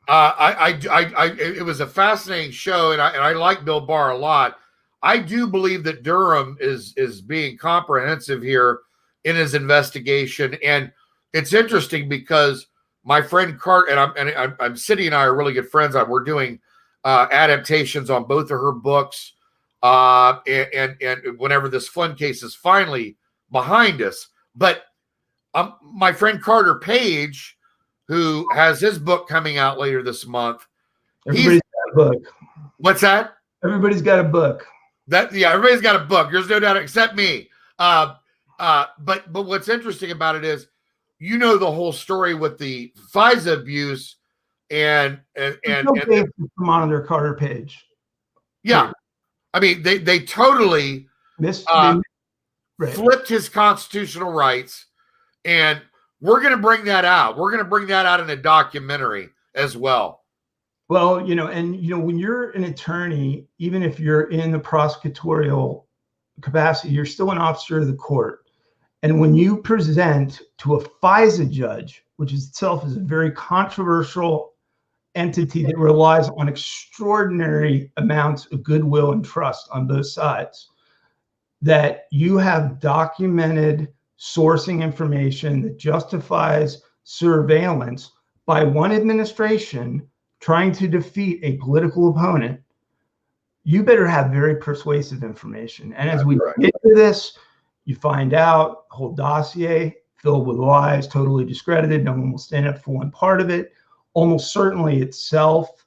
It was a fascinating show, and I like Bill Barr a lot. I do believe that Durham is being comprehensive here in his investigation, and it's interesting because my friend Cart and Cindy and I are really good friends. We're doing adaptations on both of her books, and whenever this Flynn case is finally behind us. But my friend Carter Page, who has his book coming out later this month, everybody's got a book. What's that? Everybody's got a book. Everybody's got a book. There's no doubt, except me. But what's interesting about it is, the whole story with the FISA abuse and monitor Carter Page. Yeah, I mean they totally flipped his constitutional rights, and we're going to bring that out. We're going to bring that out in a documentary as well. Well, when you're an attorney, even if you're in the prosecutorial capacity, you're still an officer of the court. And when you present to a FISA judge, which itself is a very controversial entity that relies on extraordinary amounts of goodwill and trust on both sides, that you have documented sourcing information that justifies surveillance by one administration trying to defeat a political opponent, you better have very persuasive information. And as we get to this, you find out a whole dossier filled with lies, totally discredited. No one will stand up for one part of it. Almost certainly itself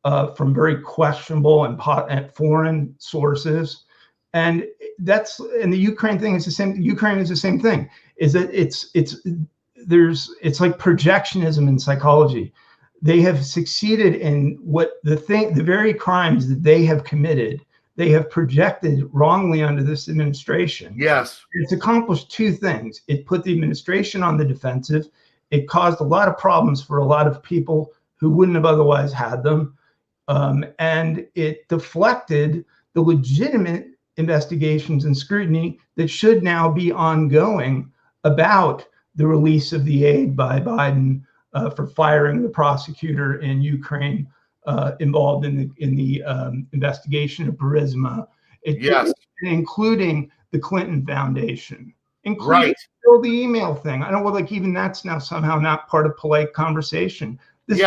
from very questionable and foreign sources. And the Ukraine thing is the same. Ukraine is the same thing. Is that it's like projectionism in psychology. They have succeeded in the very crimes that they have committed they have projected wrongly under this administration. Yes. It's accomplished two things. It put the administration on the defensive. It caused a lot of problems for a lot of people who wouldn't have otherwise had them. And it deflected the legitimate investigations and scrutiny that should now be ongoing about the release of the aid by Biden for firing the prosecutor in Ukraine involved in the investigation of Burisma, including the Clinton Foundation, including the email thing. I don't know, like even that's now somehow not part of polite conversation. This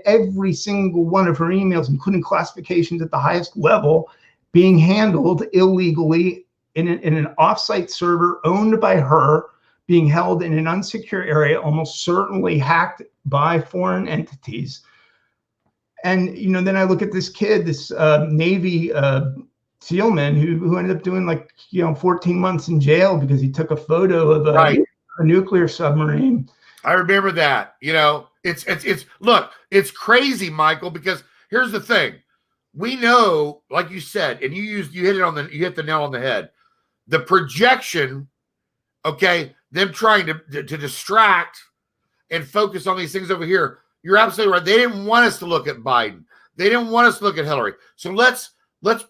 every single one of her emails, including classifications at the highest level, being handled illegally in an offsite server owned by her, being held in an unsecure area, almost certainly hacked by foreign entities. And, you know, then I look at this kid, this Navy SEALman who ended up doing 14 months in jail because he took a photo of a nuclear submarine. I remember that. You know, it's crazy, Michael, because here's the thing. We know, like you said, and you hit the nail on the head. The projection, them trying to distract and focus on these things over here. You're absolutely right. They didn't want us to look at Biden. They didn't want us to look at Hillary. So let's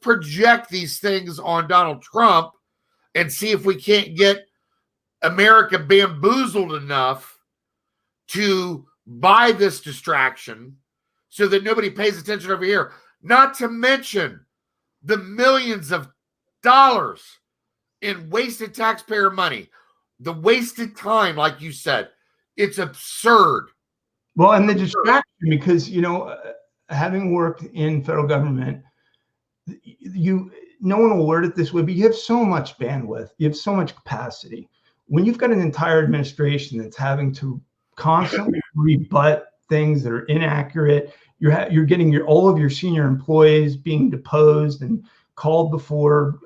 project these things on Donald Trump and see if we can't get America bamboozled enough to buy this distraction so that nobody pays attention over here. Not to mention the millions of dollars in wasted taxpayer money, the wasted time, like you said. It's absurd. Well, and the distraction, because, you know, having worked in federal government, no one will word it this way, but you have so much bandwidth, you have so much capacity. When you've got an entire administration that's having to constantly rebut things that are inaccurate, you're getting all of your senior employees being deposed and called before,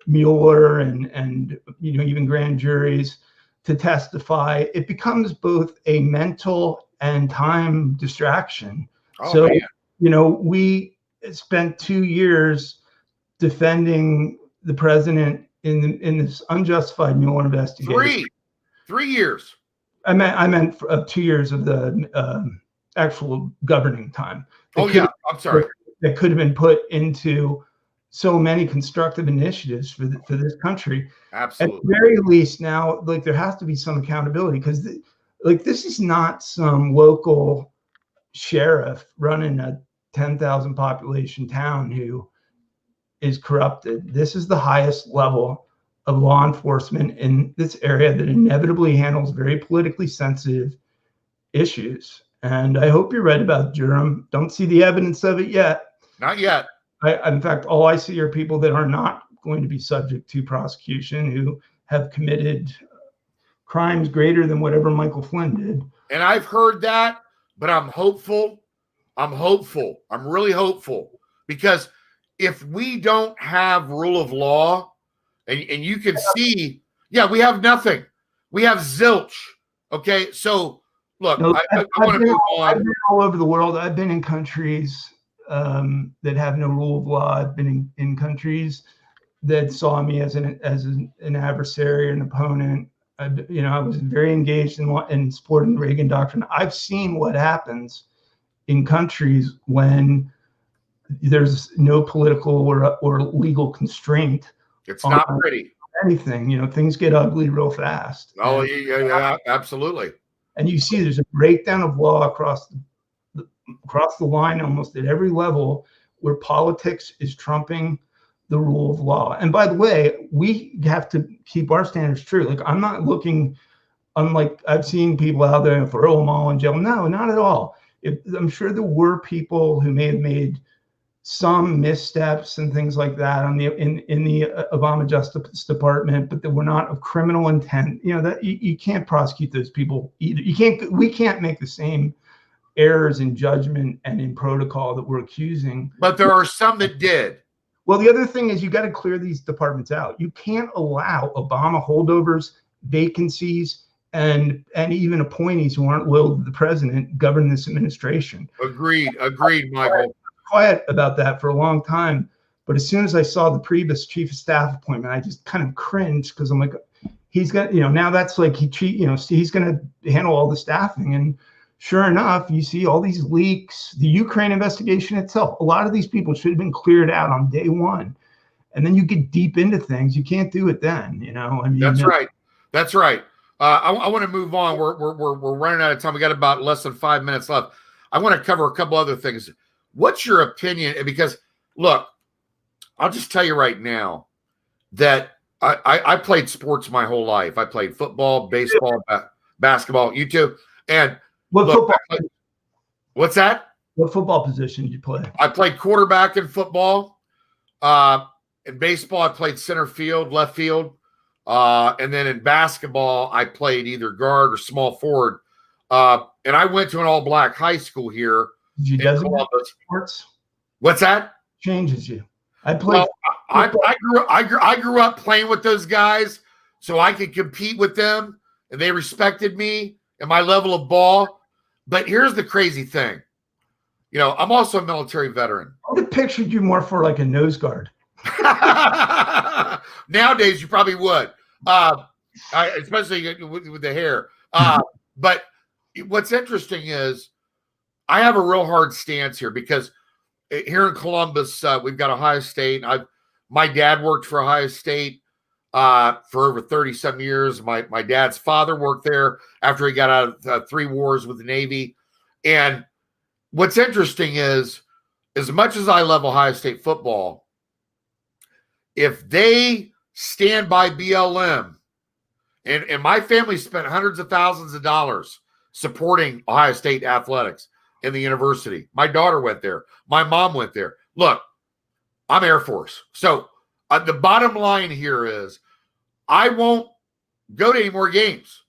Mueller and even grand juries to testify. It becomes both a mental and time distraction. We spent 2 years defending the president in this unjustified Mueller investigation. 3 years. I meant 2 years of the actual governing time. I'm sorry. That could have been put into so many constructive initiatives for this country. Absolutely. At the very least, now, there has to be some accountability, because this is not some local sheriff running a 10,000 population town who is corrupted. This is the highest level of law enforcement in this area that inevitably handles very politically sensitive issues. And I hope you're right about Durham. Don't see the evidence of it yet. Not yet. In fact, all I see are people that are not going to be subject to prosecution, who have committed crimes greater than whatever Michael Flynn did. And I've heard that, but I'm hopeful. I'm really hopeful, because if we don't have rule of law, and you can see, we have nothing. We have zilch. Okay, so look, I want to move on. I've been all over the world. I've been in countries that have no rule of law. I've been in countries that saw me as an adversary, an opponent. I was very engaged in supporting the Reagan doctrine. I've seen what happens in countries when there's no political or legal constraint. It's not pretty. Anything, things get ugly real fast. Oh, yeah, absolutely. And you see there's a breakdown of law across the line almost at every level, where politics is trumping the rule of law. And by the way, we have to keep our standards true. I'm not looking, unlike I've seen people out there for them all in jail. No, not at all. I'm sure there were people who may have made some missteps and things like that in the Obama Justice Department, but that were not of criminal intent. That you can't prosecute those people either. We can't make the same errors in judgment and in protocol that we're accusing. But there are some that did. Well, the other thing is you got to clear these departments out. You can't allow Obama holdovers, vacancies, and even appointees who aren't loyal to the president govern this administration. Agreed, Michael. Quiet about that for a long time. But as soon as I saw the Priebus chief of staff appointment, I just kind of cringed because I'm like, he's got, now that's like he's going to handle all the staffing. And sure enough, you see all these leaks, the Ukraine investigation itself. A lot of these people should have been cleared out on day one. And then you get deep into things. You can't do it then, I mean, That's right. That's right. I want to move on. We're running out of time. We got about less than 5 minutes left. I want to cover a couple other things. What's your opinion? Because look, I'll just tell you right now that I played sports my whole life. I played football, baseball, basketball. You too. And football? What's that? What football position did you play? I played quarterback in football. In baseball, I played center field, left field. And then in basketball, I played either guard or small forward. And I went to an all-black high school here. Did you designate sports? What's that? Changes you. I played. Well, I grew up playing with those guys, so I could compete with them, and they respected me and my level of ball. But here's the crazy thing. I'm also a military veteran. I would have pictured you more for like a nose guard. Nowadays, you probably would, especially with the hair. But what's interesting is I have a real hard stance here because here in Columbus, we've got Ohio State. My dad worked for Ohio State for over 37 years. My dad's father worked there after he got out of 3 wars with the Navy. And what's interesting is, as much as I love Ohio State football, if they stand by BLM, and my family spent hundreds of thousands of dollars supporting Ohio State athletics in the university. My daughter went there. My mom went there. Look, I'm Air Force. So the bottom line here is I won't go to any more games.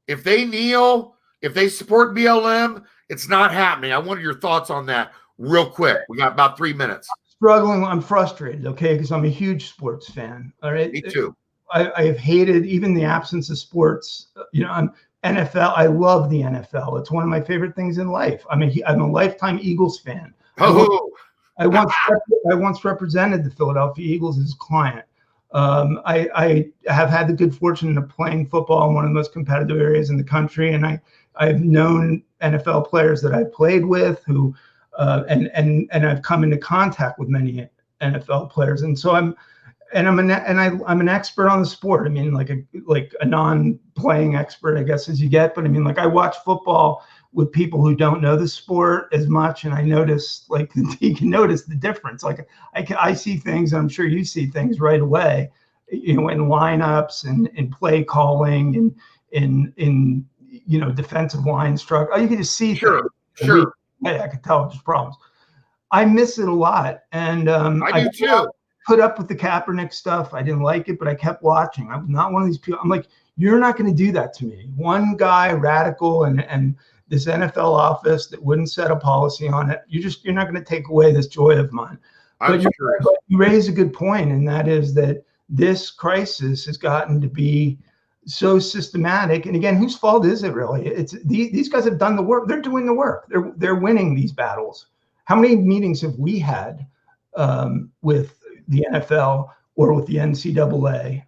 If they kneel, if they support BLM, it's not happening. I wanted your thoughts on that real quick. We got about 3 minutes. Struggling. I'm frustrated, okay, because I'm a huge sports fan. All right. Me too. I have hated even the absence of sports. I'm NFL. I love the NFL. It's one of my favorite things in life. I'm a lifetime Eagles fan. Oh. I once represented the Philadelphia Eagles as a client. I have had the good fortune of playing football in one of the most competitive areas in the country, and I've known NFL players that I've played with who, and I've come into contact with many NFL players, and so I'm an expert on the sport. I mean, like a non-playing expert, I guess, as you get. But I mean, like I watch football with people who don't know the sport as much, and I notice, like, you can notice the difference. Like I see things, and I'm sure you see things right away, in lineups and in play calling and in defensive line structure. You can just see sure. Hey, I could tell there's problems. I miss it a lot, and I do too. Put up with the Kaepernick stuff. I didn't like it, but I kept watching. I'm not one of these people. I'm like, you're not going to do that to me. One guy, radical, and this NFL office that wouldn't set a policy on it. You're not going to take away this joy of mine. But you raise a good point, and that is that this crisis has gotten to be so systematic. And again, whose fault is it really? It's these guys have done the work. They're doing the work. They're winning these battles. How many meetings have we had with the NFL or with the NCAA?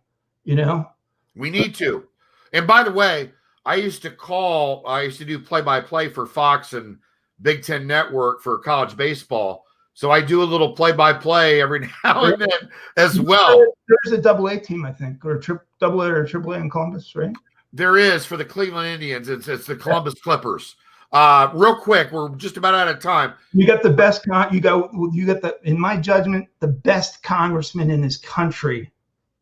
We need to. And by the way, I used to do play-by-play for Fox and Big Ten Network for college baseball. So I do a little play-by-play every now and then as well. There's a AA team, I think, or AA or AAA in Columbus, right? There is for the Cleveland Indians. It's the Columbus Clippers. Real quick, we're just about out of time. You got the best. In my judgment, the best congressman in this country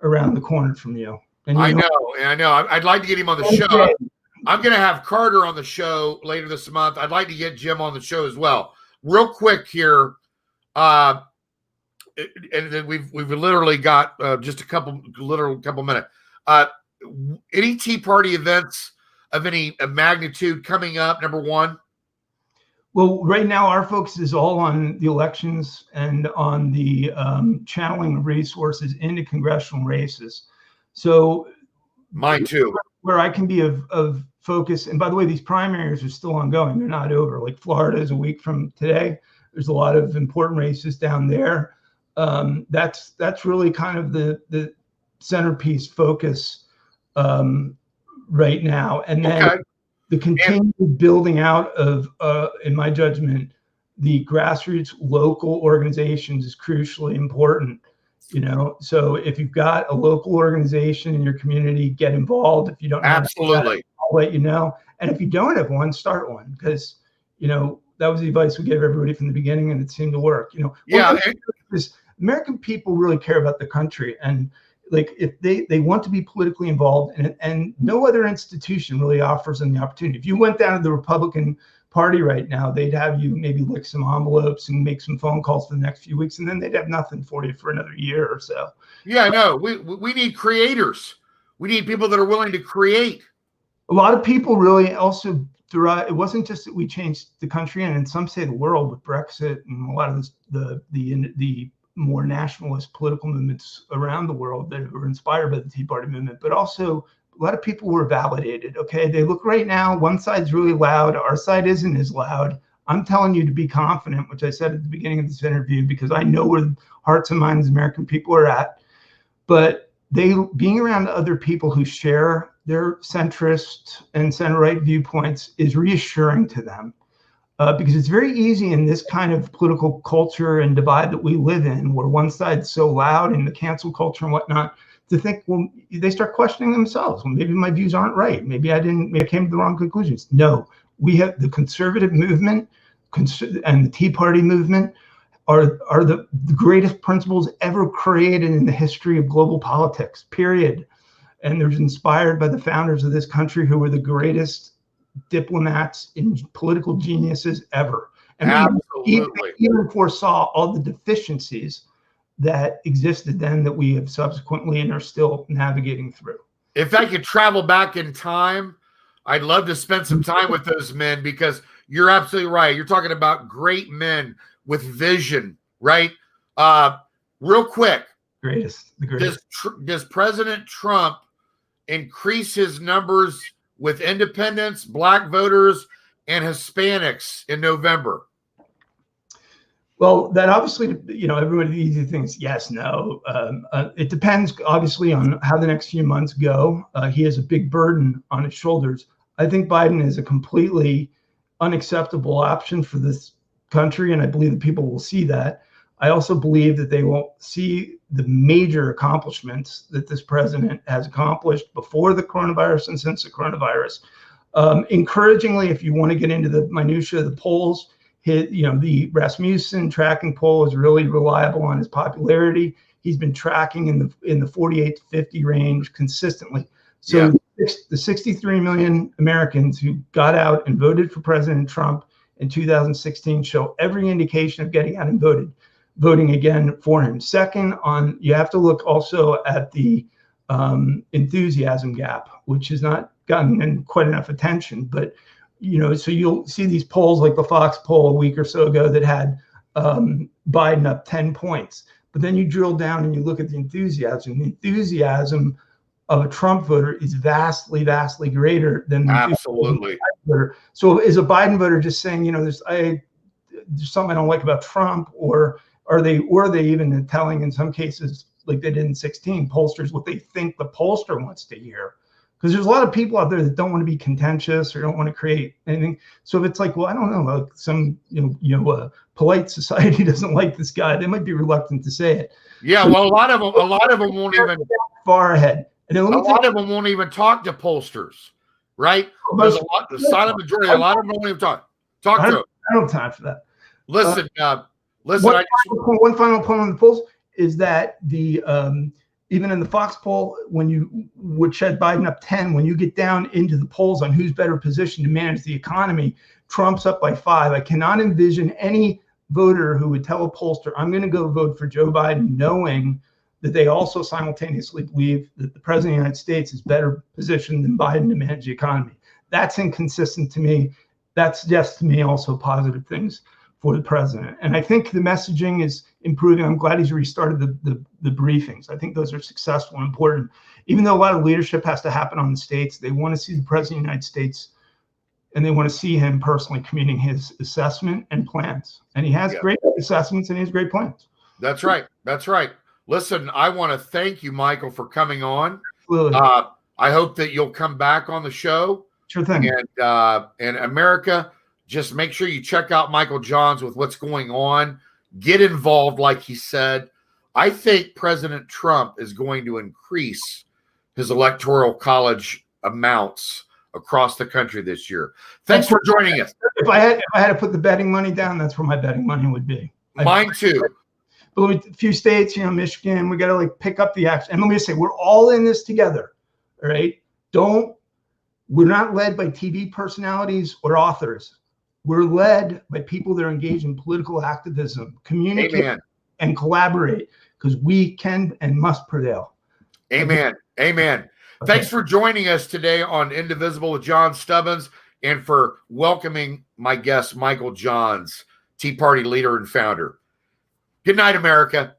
around the corner from you. And I know. I'd like to get him on the show. I'm going to have Carter on the show later this month. I'd like to get Jim on the show as well. Real quick here, and then we've literally got just a couple minutes. Any Tea Party events of any magnitude coming up? Number one. Well, right now our focus is all on the elections and on the channeling of resources into congressional races. So mine too. Where I can be of focus, and by the way, these primaries are still ongoing. They're not over. Like Florida is a week from today. There's a lot of important races down there. That's really kind of the centerpiece focus right now. And then the continued building out of, in my judgment, the grassroots local organizations is crucially important. So if you've got a local organization in your community, get involved. If you don't know, absolutely, I'll let you know. And if you don't have one, start one, because that was the advice we gave everybody from the beginning, and it seemed to work. Because American people really care about the country, and like if they want to be politically involved, and no other institution really offers them the opportunity. If you went down to the Republican Party right now, they'd have you maybe lick some envelopes and make some phone calls for the next few weeks, and then they'd have nothing for you for another year or so. Yeah, no, we need creators. We need people that are willing to create. A lot of people really also throughout. It wasn't just that we changed the country, and some say the world, with Brexit and a lot of the more nationalist political movements around the world that were inspired by the Tea Party movement, but also a lot of people were validated. Okay, they look right now, one side's really loud, our side isn't as loud. I'm telling you to be confident, which I said at the beginning of this interview, because I know where the hearts and minds of American people are at. But being around other people who share their centrist and center-right viewpoints is reassuring to them. Because it's very easy in this kind of political culture and divide that we live in, where one side's so loud in the cancel culture and whatnot, to think, well, they start questioning themselves. Well, maybe my views aren't right. Maybe I came to the wrong conclusions. No, we have the conservative movement and the Tea Party movement are the greatest principles ever created in the history of global politics, period. And they're inspired by the founders of this country, who were the greatest diplomats and political geniuses ever. And absolutely, even foresaw all the deficiencies that existed then that we have subsequently and are still navigating through. If I could travel back in time, I'd love to spend some time with those men, because you're absolutely right. You're talking about great men with vision, right? Real quick, the greatest. Does President Trump increase his numbers with independents, black voters, and Hispanics in November? Well, that obviously, everybody easy thinks yes, no. It depends, obviously, on how the next few months go. He has a big burden on his shoulders. I think Biden is a completely unacceptable option for this country, and I believe that people will see that. I also believe that they won't see the major accomplishments that this president has accomplished before the coronavirus and since the coronavirus. Encouragingly, if you want to get into the minutia of the polls, the Rasmussen tracking poll is really reliable on his popularity. He's been tracking in the 48 to 50 range consistently. So the 63 million Americans who got out and voted for President Trump in 2016 show every indication of getting out and voting again for him. Second, you have to look also at the enthusiasm gap, which has not gotten quite enough attention. But so you'll see these polls like the Fox poll a week or so ago that had Biden up 10 points. But then you drill down and you look at the enthusiasm. The enthusiasm of a Trump voter is vastly, vastly greater than the absolutely Biden voter. So is a Biden voter just saying, there's something I don't like about Trump, or are they even telling, in some cases, like they did in 16, pollsters what they think the pollster wants to hear? Because there's a lot of people out there that don't want to be contentious or don't want to create anything. So if it's like, well, I don't know, like some polite society doesn't like this guy, they might be reluctant to say it. Yeah, well, a lot of them won't even far ahead. And then a lot of them won't even talk to pollsters, right? There's the silent majority. A lot of them won't even talk to them. I don't have time for that. Listen. One final point on the polls is that even in the Fox poll, when you would shed Biden up 10, when you get down into the polls on who's better positioned to manage the economy, Trump's up by 5. I cannot envision any voter who would tell a pollster, I'm going to go vote for Joe Biden, knowing that they also simultaneously believe that the president of the United States is better positioned than Biden to manage the economy. That's inconsistent to me. That suggests to me also positive things for the president. And I think the messaging is improving. I'm glad he's restarted the briefings. I think those are successful and important. Even though a lot of leadership has to happen on the states, they want to see the president of the United States, and they want to see him personally communicating his assessment and plans. And he has great assessments and he has great plans. That's right. That's right. Listen, I want to thank you, Michael, for coming on. Absolutely. I hope that you'll come back on the show. Sure thing. And America, just make sure you check out Michael Johns with what's going on. Get involved, like he said. I think President Trump is going to increase his electoral college amounts across the country this year. Thanks for joining us. If I had to put the betting money down, that's where my betting money would be. Mine too. But a few states, Michigan, we got to take up the action. And let me just say, we're all in this together. All right. We're not led by TV personalities or authors. We're led by people that are engaged in political activism, communicate and collaborate, because we can and must prevail. Amen. Amen. Okay. Thanks for joining us today on Indivisible with John Stubbins, and for welcoming my guest, Michael Johns, Tea Party leader and founder. Good night, America.